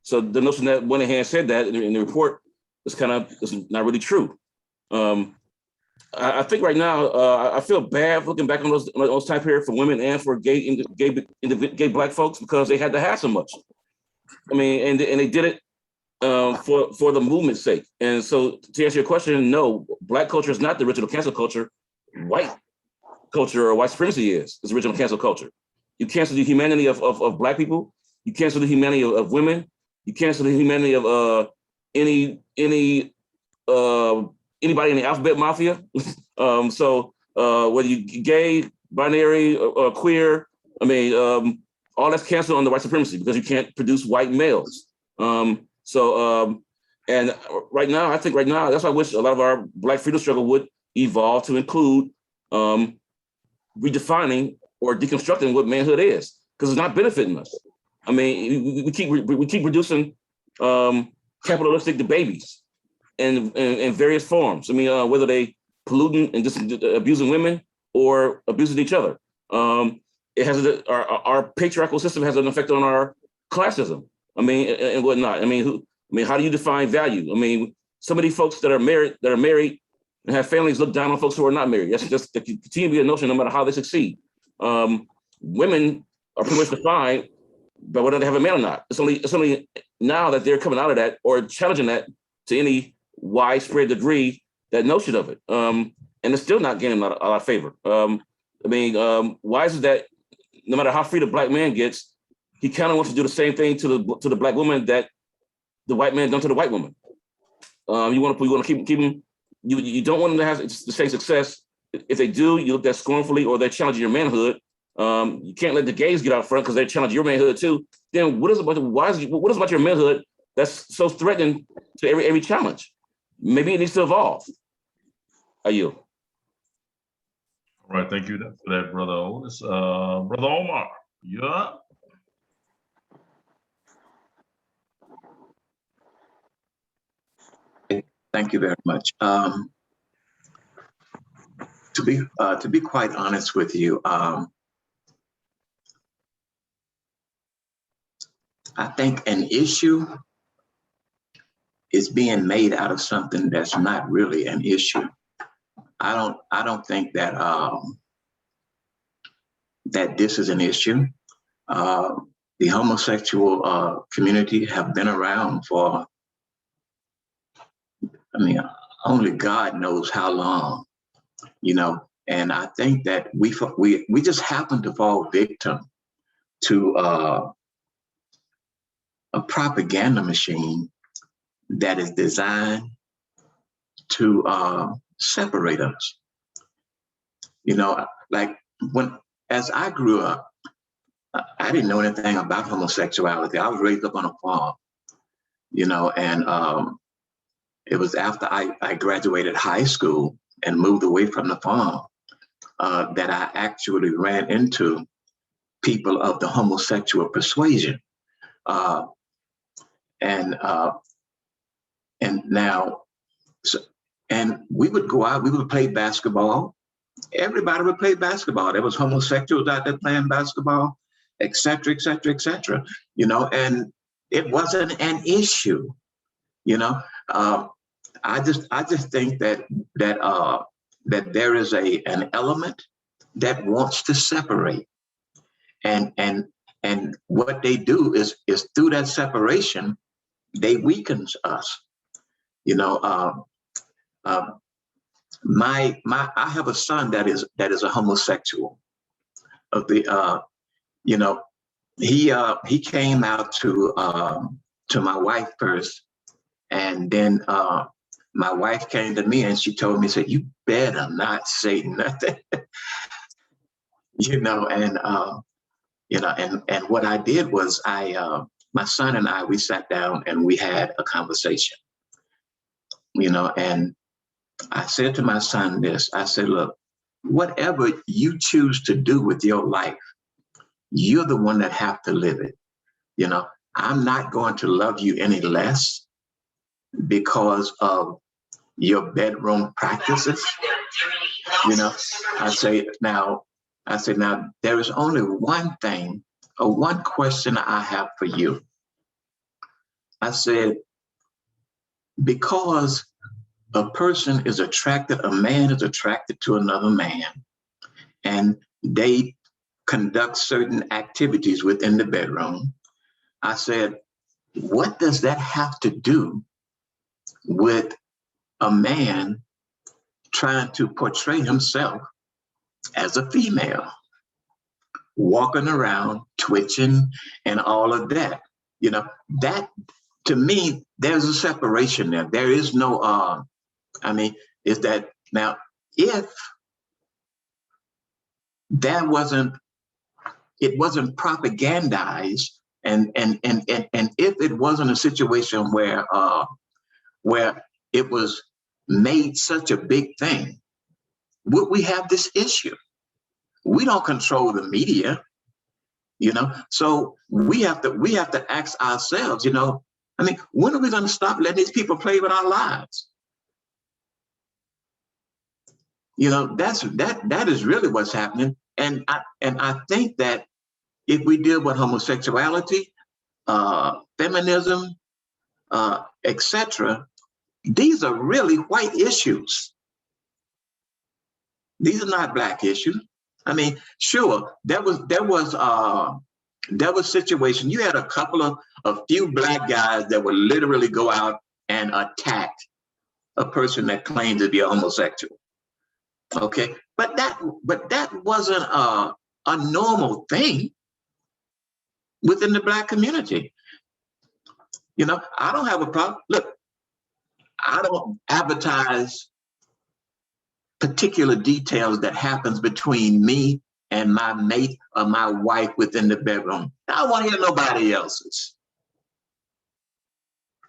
So the notion that Moynihan said that in the report is not really true. I think right now, I feel bad looking back on those time period for women and for gay Black folks, because they had to have so much. I mean, and they did it for the movement's sake. And so to answer your question, no, Black culture is not the original cancel culture. White culture or white supremacy is original cancel culture. You cancel the humanity of Black people. You cancel the humanity of women. You cancel the humanity of anybody in the alphabet mafia. So whether you gay, binary, or queer, I mean, all that's canceled under white supremacy because you can't produce white males. And right now, I think that's why I wish a lot of our Black freedom struggle would evolve to include redefining or deconstructing what manhood is, because it's not benefiting us. I mean, we keep producing capitalistic babies in various forms. I mean, whether they polluting and just abusing women or abusing each other. It has our patriarchal system has an effect on our classism. I mean, and whatnot. I mean, how do you define value? I mean, some of these folks that are married and have families look down on folks who are not married. That's just that continue to be a notion no matter how they succeed. Women are pretty much defined by whether they have a man or not. It's only now that they're coming out of that or challenging that to any widespread degree, that notion of it. And it's still not gaining a lot of favor. I mean, why is it that no matter how free the Black man gets, he kind of wants to do the same thing to the Black woman that the white man done to the white woman? You want to keep them. You don't want them to have the same success. If they do, you look at scornfully, or they're challenging your manhood. You can't let the gays get out front because they're challenging your manhood too. Then what is about your manhood that's so threatening to every challenge? Maybe it needs to evolve. Are you? All right, thank you for that, Brother Otis. Brother Omar, you up? Thank you very much. To be quite honest with you, I think an issue is being made out of something that's not really an issue. I don't think that that this is an issue. The homosexual community have been around for, I mean, only God knows how long, you know. And I think that we just happen to fall victim to a propaganda machine that is designed to separate us. You know, like as I grew up, I didn't know anything about homosexuality. I was raised up on a farm, you know, and it was after I graduated high school and moved away from the farm that I actually ran into people of the homosexual persuasion. And now, and we would go out, we would play basketball. Everybody would play basketball. There was homosexuals out there playing basketball, et cetera, et cetera, et cetera, you know, and it wasn't an issue, you know. I just think that there is an element that wants to separate, and what they do is through that separation, they weakens us, you know. I have a son that is a homosexual. You know, he came out to my wife first, and then my wife came to me and she told me, said, "You better not say nothing," you know. And you know, and what I did was my son and I, we sat down and we had a conversation, you know, and I said to my son this, I said, "Look, whatever you choose to do with your life, you're the one that have to live it. You know, I'm not going to love you any less because of your bedroom practices." You know, I say now, there is only one thing or one question I have for you. I said, because a person is attracted, a man is attracted to another man, and they conduct certain activities within the bedroom. I said, what does that have to do with a man trying to portray himself as a female, walking around, twitching, and all of that? You know, that to me, there's a separation there. There is no, I mean, is that now, if that wasn't, it wasn't propagandized, and if it wasn't a situation where it was made such a big thing, would we have this issue? We don't control the media, you know, so we have to ask ourselves, you know, I mean, when are we going to stop letting these people play with our lives? You know, that is really what's happening. And I think that if we deal with homosexuality, feminism, etc., these are really white issues. These are not black issues. I mean, sure, there was situation. You had a few black guys that would literally go out and attack a person that claimed to be a homosexual. Okay, but that wasn't a normal thing within the black community. You know, I don't have a problem. Look, I don't advertise particular details that happens between me and my mate or my wife within the bedroom. I don't want to hear nobody else's.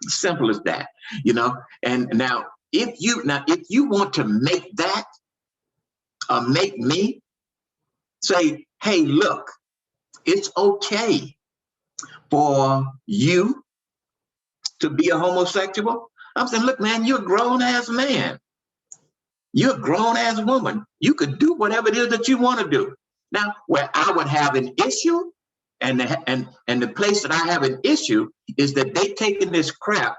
Simple as that, you know. And now, if you want to make that make me say, hey, look, it's okay for you to be a homosexual. I'm saying, look, man, you're a grown-ass man. You're a grown-ass woman. You could do whatever it is that you want to do. Now, where I would have an issue, and the place that I have an issue is that they taking this crap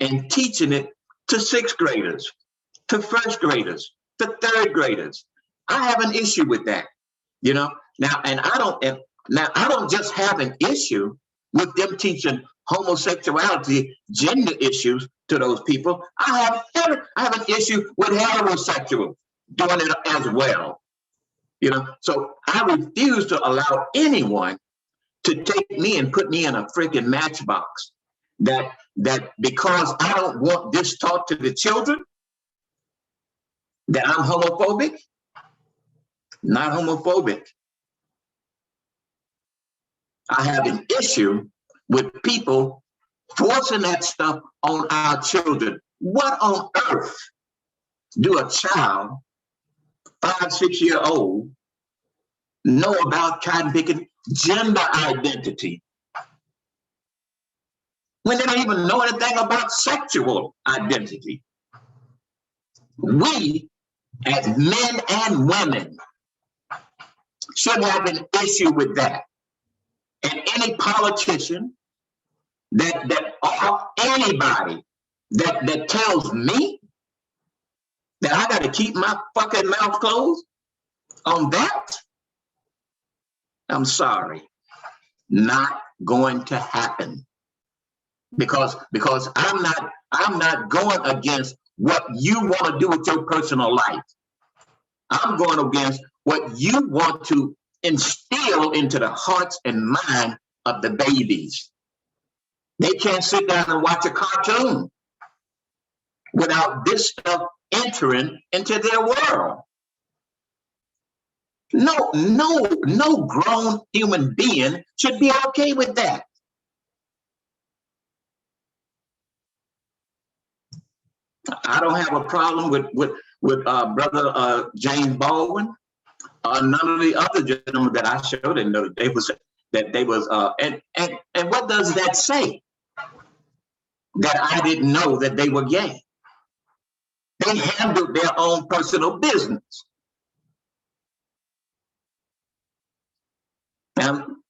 and teaching it to sixth graders, to first graders, to third graders. I have an issue with that, you know. Now, I don't just have an issue with them teaching homosexuality, gender issues to those people. I have an issue with heterosexuals doing it as well, you know. So I refuse to allow anyone to take me and put me in a freaking matchbox. That because I don't want this taught to the children, that I'm homophobic. Not homophobic. I have an issue with people forcing that stuff on our children. What on earth do a child, 5, 6 year old, know about cotton picking gender identity when they don't even know anything about sexual identity? We, as men and women, should have an issue with that. And any politician or anybody that tells me that I got to keep my fucking mouth closed on that, I'm sorry, not going to happen. Because I'm not going against what you want to do with your personal life. I'm going against what you want to instill into the hearts and mind of the babies. They can't sit down and watch a cartoon without this stuff entering into their world. No grown human being should be okay with that. I don't have a problem with brother James Baldwin. None of the other gentlemen that I showed and that they was and what does that say? That I didn't know that they were gay. They handled their own personal business.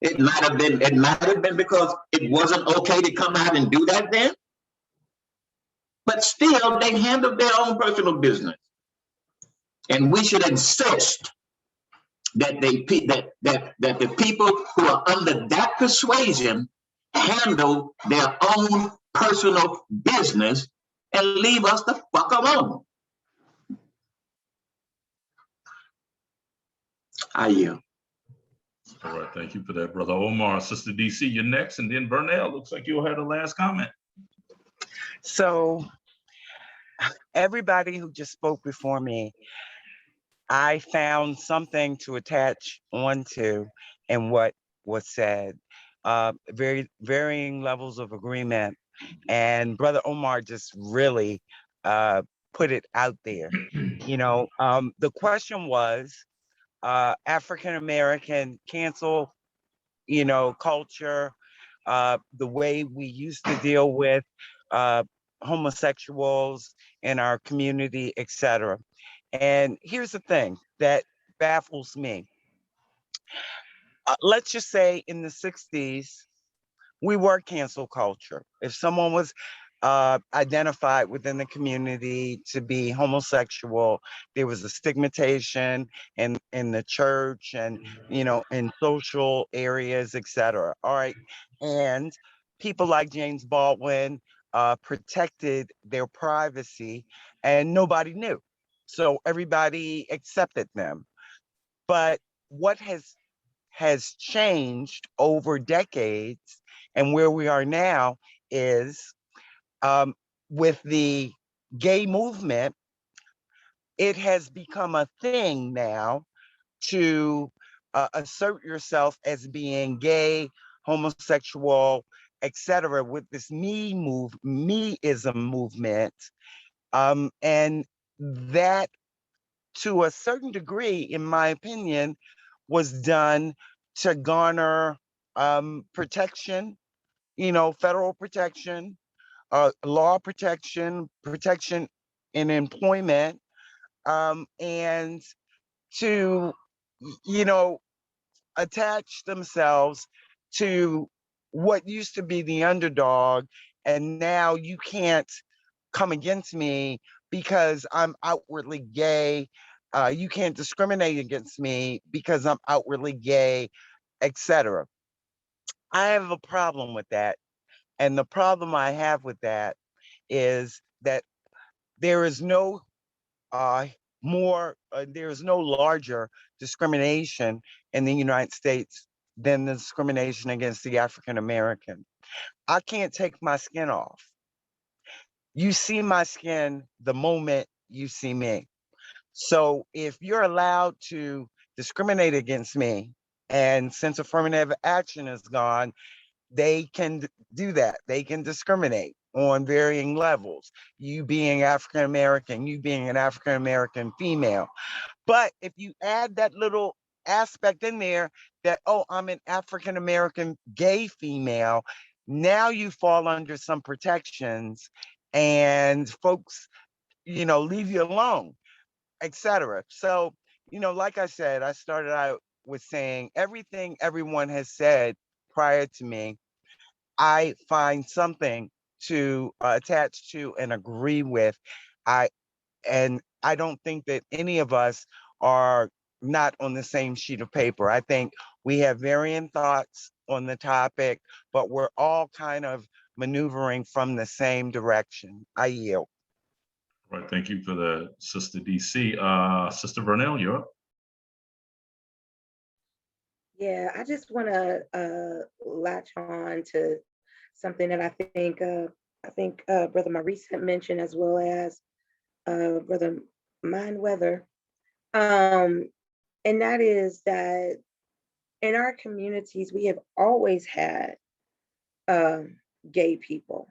It might have been because it wasn't okay to come out and do that then. But still, they handled their own personal business. And we should insist that that the people who are under that persuasion handle their own personal business and leave us the fuck alone. I yield. All right, thank you for that, Brother Omar. Sister DC, you're next, and then Vernell, looks like you'll have the last comment. So everybody who just spoke before me, I found something to attach onto in what was said. Very varying levels of agreement. And Brother Omar just really put it out there. The question was African American cancel, culture, the way we used to deal with homosexuals in our community, etc. And here's the thing that baffles me. Let's just say in the 60s, we were cancel culture. If someone was identified within the community to be homosexual, there was a stigmatization in the church and, in social areas, etc. All right. And people like James Baldwin protected their privacy and nobody knew. So everybody accepted them. But what has changed over decades and where we are now is with the gay movement, it has become a thing now to assert yourself as being gay, homosexual, etc. with this meism movement. And that, to a certain degree, in my opinion, was done to garner protection, federal protection, law protection, protection in employment, and to, attach themselves to what used to be the underdog. And now you can't come against me because I'm outwardly gay. You can't discriminate against me because I'm outwardly gay, etc. I have a problem with that. And the problem I have with that is that there is no there is no larger discrimination in the United States than the discrimination against the African American. I can't take my skin off. You see my skin the moment you see me. So if you're allowed to discriminate against me, and since affirmative action is gone, they can do that. They can discriminate on varying levels. You being African American, you being an African American female. But if you add that little aspect in there that, oh, I'm an African American gay female, now you fall under some protections and folks, leave you alone, etc. So, like I said, I started out with saying everything everyone has said prior to me, I find something to attach to and agree with. And I don't think that any of us are not on the same sheet of paper. I think we have varying thoughts on the topic, but we're all kind of maneuvering from the same direction. I yield. All right, thank you for the Sister DC. Sister Vernell, you're up. Yeah, I just want to latch on to something that I think Brother Maurice had mentioned, as well as Brother Mindweather, and that is that in our communities we have always had gay people,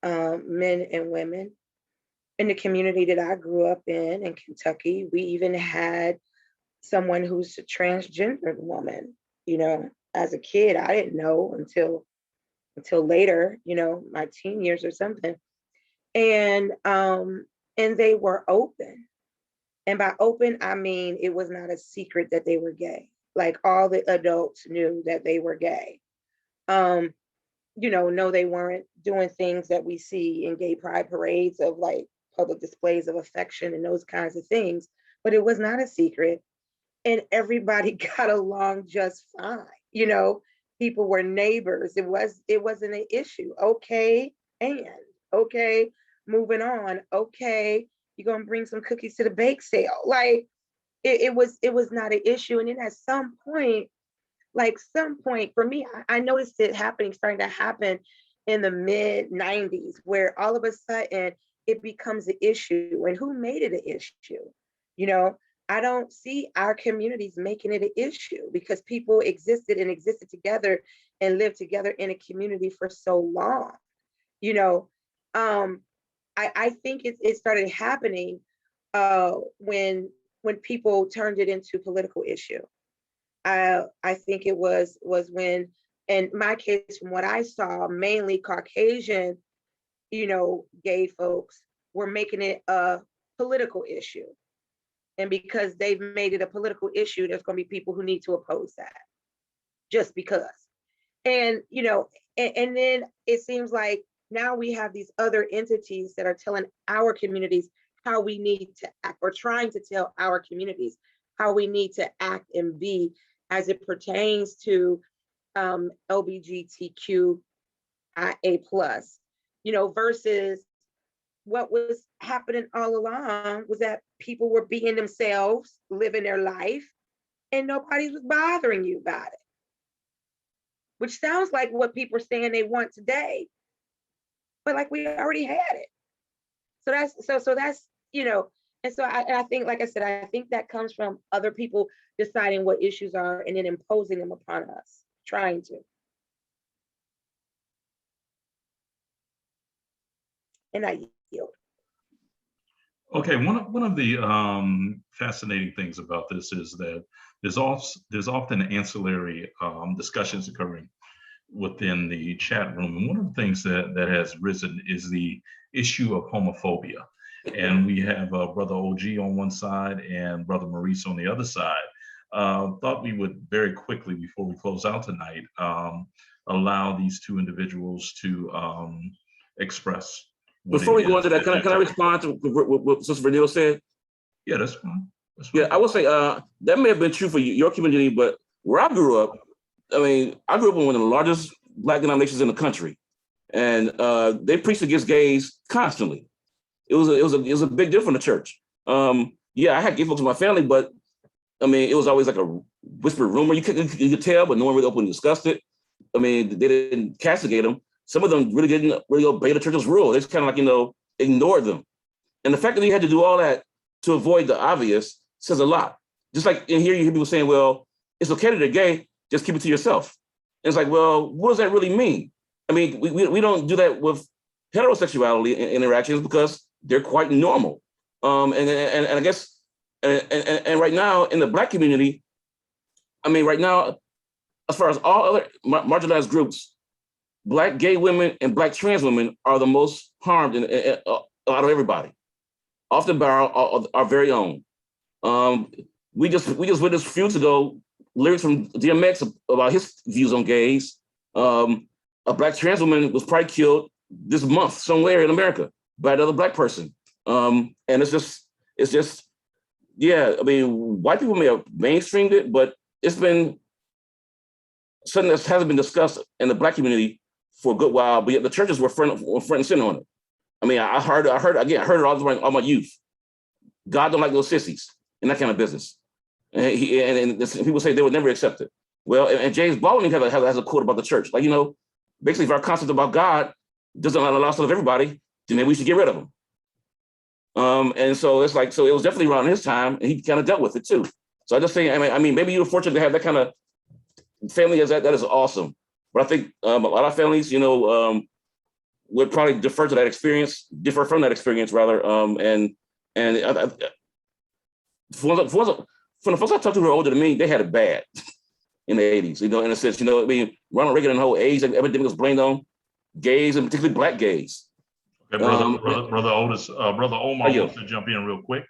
men and women. In the community that I grew up in Kentucky, we even had someone who's a transgendered woman. As a kid, I didn't know until later, my teen years or something. And they were open. And by open, I mean it was not a secret that they were gay. Like all the adults knew that they were gay. No, they weren't doing things that we see in gay pride parades of like public displays of affection and those kinds of things, but it was not a secret. And everybody got along just fine. People were neighbors. It wasn't an issue. Okay, and okay, moving on. Okay, you're gonna bring some cookies to the bake sale. Like it was not an issue. And then at some point for me, I noticed it starting to happen in the mid 90s, where all of a sudden it becomes an issue. And who made it an issue? I don't see our communities making it an issue because people existed together and lived together in a community for so long. I think it started happening when people turned it into a political issue. I think it was when, in my case, from what I saw, mainly Caucasian, gay folks were making it a political issue. And because they've made it a political issue, there's going to be people who need to oppose that just because. And, and then it seems like now we have these other entities that are telling our communities how we need to act, or trying to tell our communities how we need to act and be as it pertains to LGBTQIA+, versus what was happening all along was that people were being themselves, living their life, and nobody was bothering you about it. Which sounds like what people are saying they want today, but like we already had it. So that's and so I think, like I said, I think that comes from other people deciding what issues are and then imposing them upon us, trying to. And I yield. Okay, one of the fascinating things about this is that there's often ancillary discussions occurring within the chat room. And one of the things that has risen is the issue of homophobia. And we have Brother OG on one side and Brother Maurice on the other side. Thought we would very quickly, before we close out tonight, allow these two individuals to express. Before we go into that, can I respond to what Sister Vernil said? Yeah, that's fine. Yeah, I would say that may have been true for your community, but where I grew up, I grew up in one of the largest Black denominations in the country, and they preached against gays constantly. It was a big deal from the church. Yeah, I had gay folks in my family, but it was always like a whispered rumor. You could tell, but no one really openly discussed it. They didn't castigate them. Some of them really didn't obey the church's rule. They just kind of ignored them. And the fact that you had to do all that to avoid the obvious says a lot. Just like in here, you hear people saying, well, it's okay that they're gay, just keep it to yourself. And it's like, well, what does that really mean? We don't do that with heterosexuality interactions because they're quite normal. And I guess, and right now in the Black community, right now, as far as all other marginalized groups, Black gay women and Black trans women are the most harmed out of everybody, often by our very own. We just witnessed a few weeks ago lyrics from DMX about his views on gays. A Black trans woman was probably killed this month somewhere in America by another Black person. And it's just, yeah, white people may have mainstreamed it, but it's been something that hasn't been discussed in the Black community for a good while, but yet the churches were front and center on it. I heard it all my youth. God don't like those sissies and that kind of business. And people say they would never accept it. Well, and James Baldwin has a quote about the church. Basically, if our concept about God doesn't allow us to love everybody, then maybe we should get rid of them. And so it's like, so it was definitely around his time, and he kind of dealt with it too. So I just say, maybe you're fortunate to have that kind of family as that. That is awesome. But I think a lot of families, would probably differ from that experience rather. And from the folks I talked to who are older than me, they had it bad in the 80s, in a sense, Ronald Reagan and the whole AIDS epidemic was blamed on gays, and particularly Black gays. Okay, Brother Otis, Brother Omar wants to jump in real quick.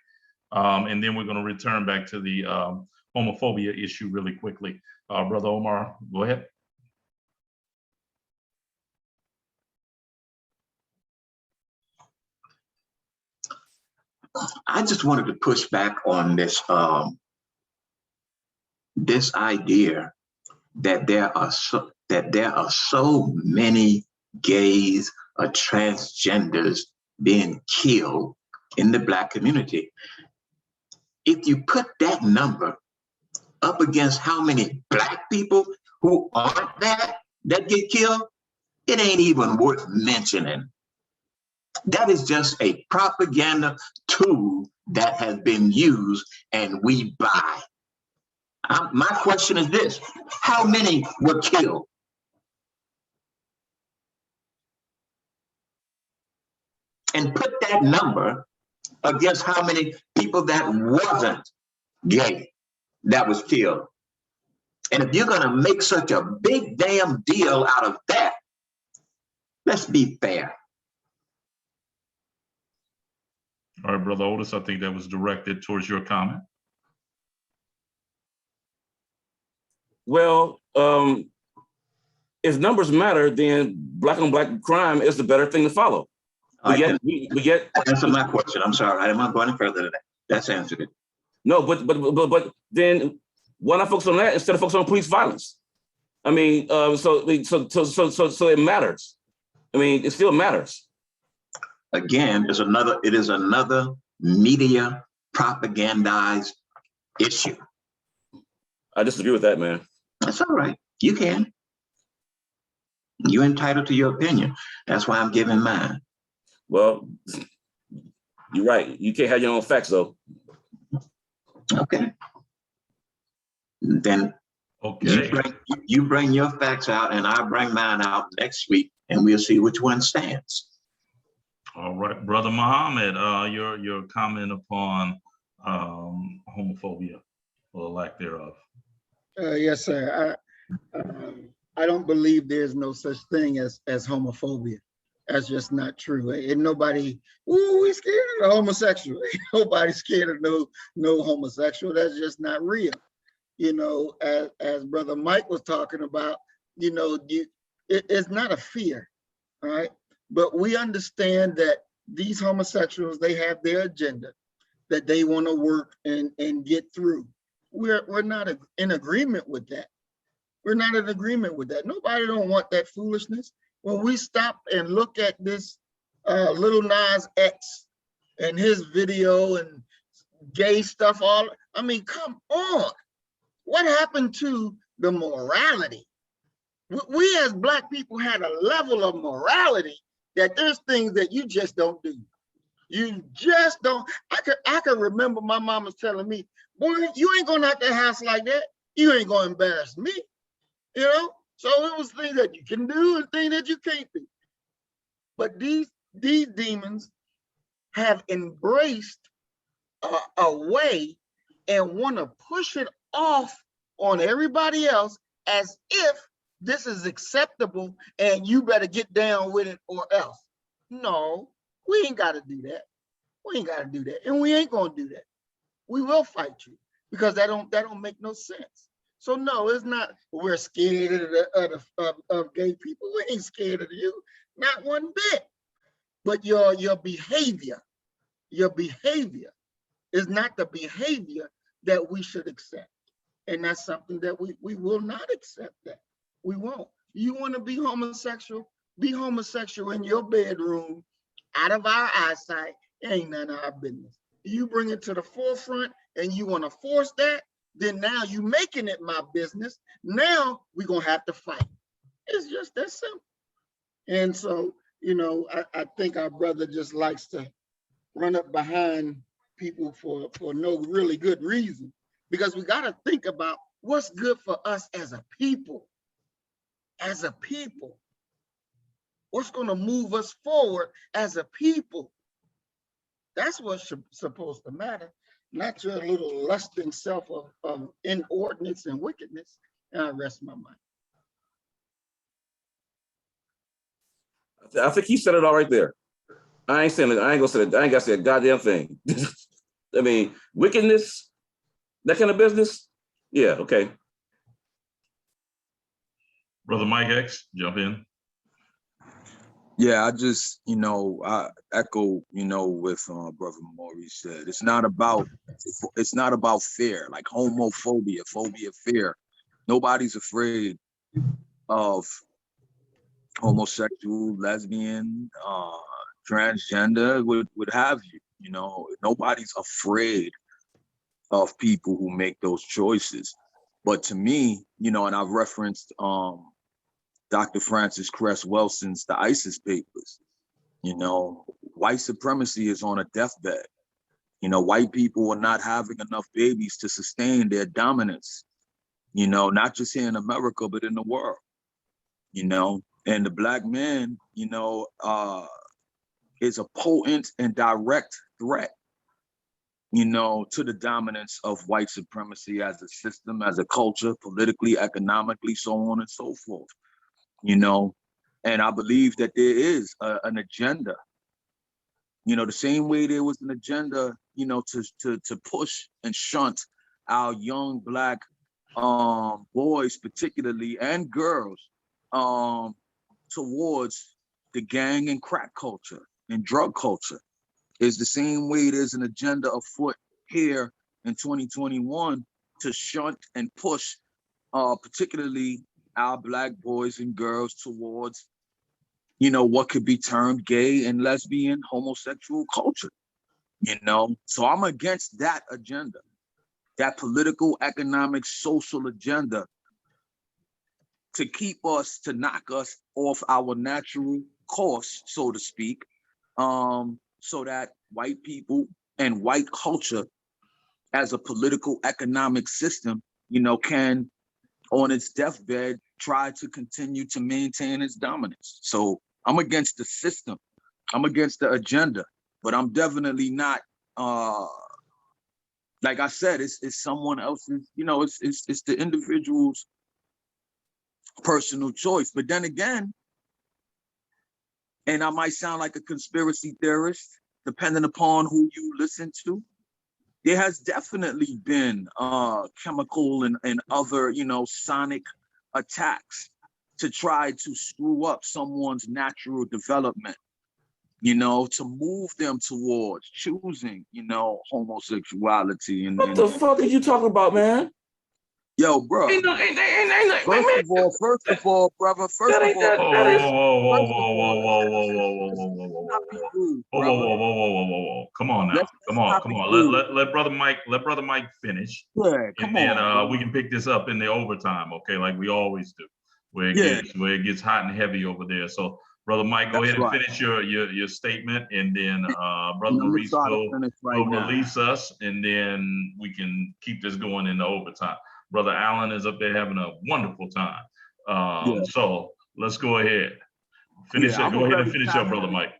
And then we're going to return back to the homophobia issue really quickly. Brother Omar, go ahead. I just wanted to push back on this this idea that there are so many gays or transgenders being killed in the Black community. If you put that number up against how many Black people who aren't that get killed, it ain't even worth mentioning. That is just a propaganda tool that has been used and we buy. My question is this: how many were killed? And put that number against how many people that wasn't gay that was killed. And if you're gonna make such a big damn deal out of that, let's be fair. All right, Brother Otis, I think that was directed towards your comment. Well, if numbers matter, then Black on Black crime is the better thing to follow. We get answer my question. I'm sorry, I'm not going any further than that. That's answered it. No, but then why not focus on that instead of focus on police violence? I mean, so it matters. I mean, it still matters. Again, it is another media propagandized issue. I disagree with that, man. That's all right. You can. You're entitled to your opinion. That's why I'm giving mine. Well, you're right. You can't have your own facts, though. Okay. Then okay. You bring your facts out and I'll bring mine out next week and we'll see which one stands. All right, Brother Muhammad, your comment upon homophobia or lack thereof. Yes, sir. I don't believe there's no such thing as homophobia. That's just not true. Ain't nobody, we scared of the homosexual. Ain't nobody scared of no homosexual. That's just not real. You know, as Brother Mike was talking about, you know, it's not a fear, all right? But we understand that these homosexuals, they have their agenda that they want to work and get through. We're not in agreement with that. We're not in agreement with that. Nobody don't want that foolishness. When we stop and look at this Lil Nas X and his video and gay stuff, I mean, come on. What happened to the morality? We as Black people had a level of morality that there's things that you just don't do. You just don't. I can remember my mama telling me, boy, you ain't going out that house like that. You ain't going to embarrass me, you know? So it was things that you can do and things that you can't do. But these demons have embraced a way and want to push it off on everybody else as if this is acceptable and you better get down with it or else. No, we ain't got to do that. We ain't got to do that. And we ain't going to do that. We will fight you because that don't make no sense. So no, it's not we're scared of gay people. We ain't scared of you, not one bit. But your behavior is not the behavior that we should accept. And that's something that we will not accept that. We won't. You want to be homosexual in your bedroom, out of our eyesight, ain't none of our business. You bring it to the forefront and you want to force that, then now you making it my business. Now we're going to have to fight. It's just that simple. And so, you know, I think our brother just likes to run up behind people for no really good reason, because we got to think about what's good for us as a people. As a people, what's going to move us forward as a people? That's what's supposed to matter, not your little lusting self of inordinates and wickedness. And I rest my mind. I think he said it all right there. I ain't saying it. I ain't gonna say it. I ain't gotta say a goddamn thing. I mean, wickedness, that kind of business. Yeah, okay. Brother Mike X, jump in. Yeah, I just, I echo, with Brother Maurice said. It's not about fear, like homophobia, phobia, fear. Nobody's afraid of homosexual, lesbian, transgender, would have you. Nobody's afraid of people who make those choices. But to me, and I've referenced Dr. Francis Cress Welson's The ISIS Papers. White supremacy is on a deathbed. White people are not having enough babies to sustain their dominance, not just here in America, but in the world, and the Black man, is a potent and direct threat, to the dominance of white supremacy as a system, as a culture, politically, economically, so on and so forth, and I believe that there is an agenda, the same way there was an agenda, to push and shunt our young Black boys, particularly, and girls, towards the gang and crack culture and drug culture. Is the same way there's an agenda afoot here in 2021 to shunt and push, particularly our Black boys and girls towards, what could be termed gay and lesbian homosexual culture, So I'm against that agenda, that political, economic, social agenda to knock us off our natural course, so to speak, so that white people and white culture as a political economic system, can, on its deathbed, try to continue to maintain its dominance. So I'm against the system. I'm against the agenda, but I'm definitely not, like I said, it's someone else's, it's the individual's personal choice. But then again, and I might sound like a conspiracy theorist, depending upon who you listen to, there has definitely been chemical and other, sonic attacks to try to screw up someone's natural development, to move them towards choosing, homosexuality. What the fuck are you talking about, man? Yo, bro. First of all, brother. Whoa. Come on now. Come on. Let brother Mike finish. Yeah, come on. We can pick this up in the overtime, okay, like we always do, where it gets hot and heavy over there. So brother Mike, go ahead and finish your statement, and then brother Maurice will release us, and then we can keep this going in the overtime. Brother Allen is up there having a wonderful time. So let's go ahead. Go ahead and finish up, brother Mike.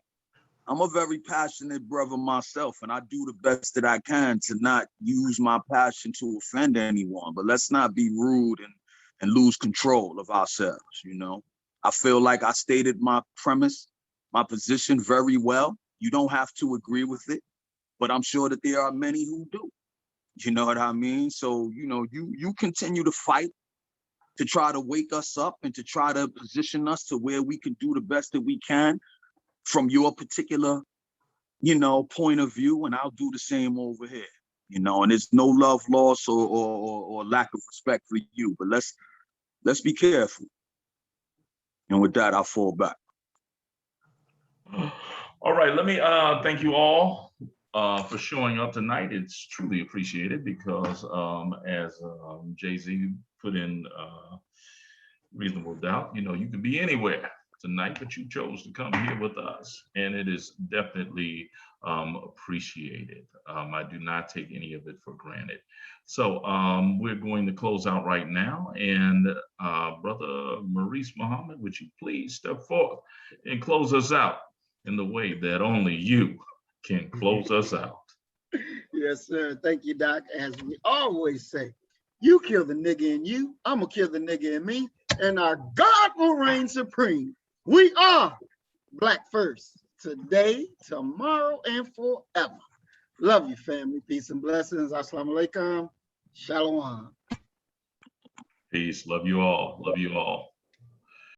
I'm a very passionate brother myself, and I do the best that I can to not use my passion to offend anyone. But let's not be rude and lose control of ourselves, I feel like I stated my premise, my position very well. You don't have to agree with it, but I'm sure that there are many who do. You know what I mean? So, you continue to fight to try to wake us up and to try to position us to where we can do the best that we can from your particular, point of view, and I'll do the same over here, and there's no love lost or lack of respect for you, but let's be careful. And with that, I'll fall back. All right, let me thank you all for showing up tonight. It's truly appreciated because as Jay-Z put in reasonable doubt, you could be anywhere tonight, but you chose to come here with us, and it is definitely appreciated. I do not take any of it for granted. So we're going to close out right now, and Brother Maurice Muhammad, would you please step forth and close us out in the way that only you can close us out? Yes, sir. Thank you, Doc. As we always say, you kill the nigga in you, I'm gonna kill the nigga in me, and our God will reign supreme. We are Black first, today, tomorrow, and forever. Love you, family. Peace and blessings. Assalamu alaikum. Shalom. Peace. Love you all. Love you all.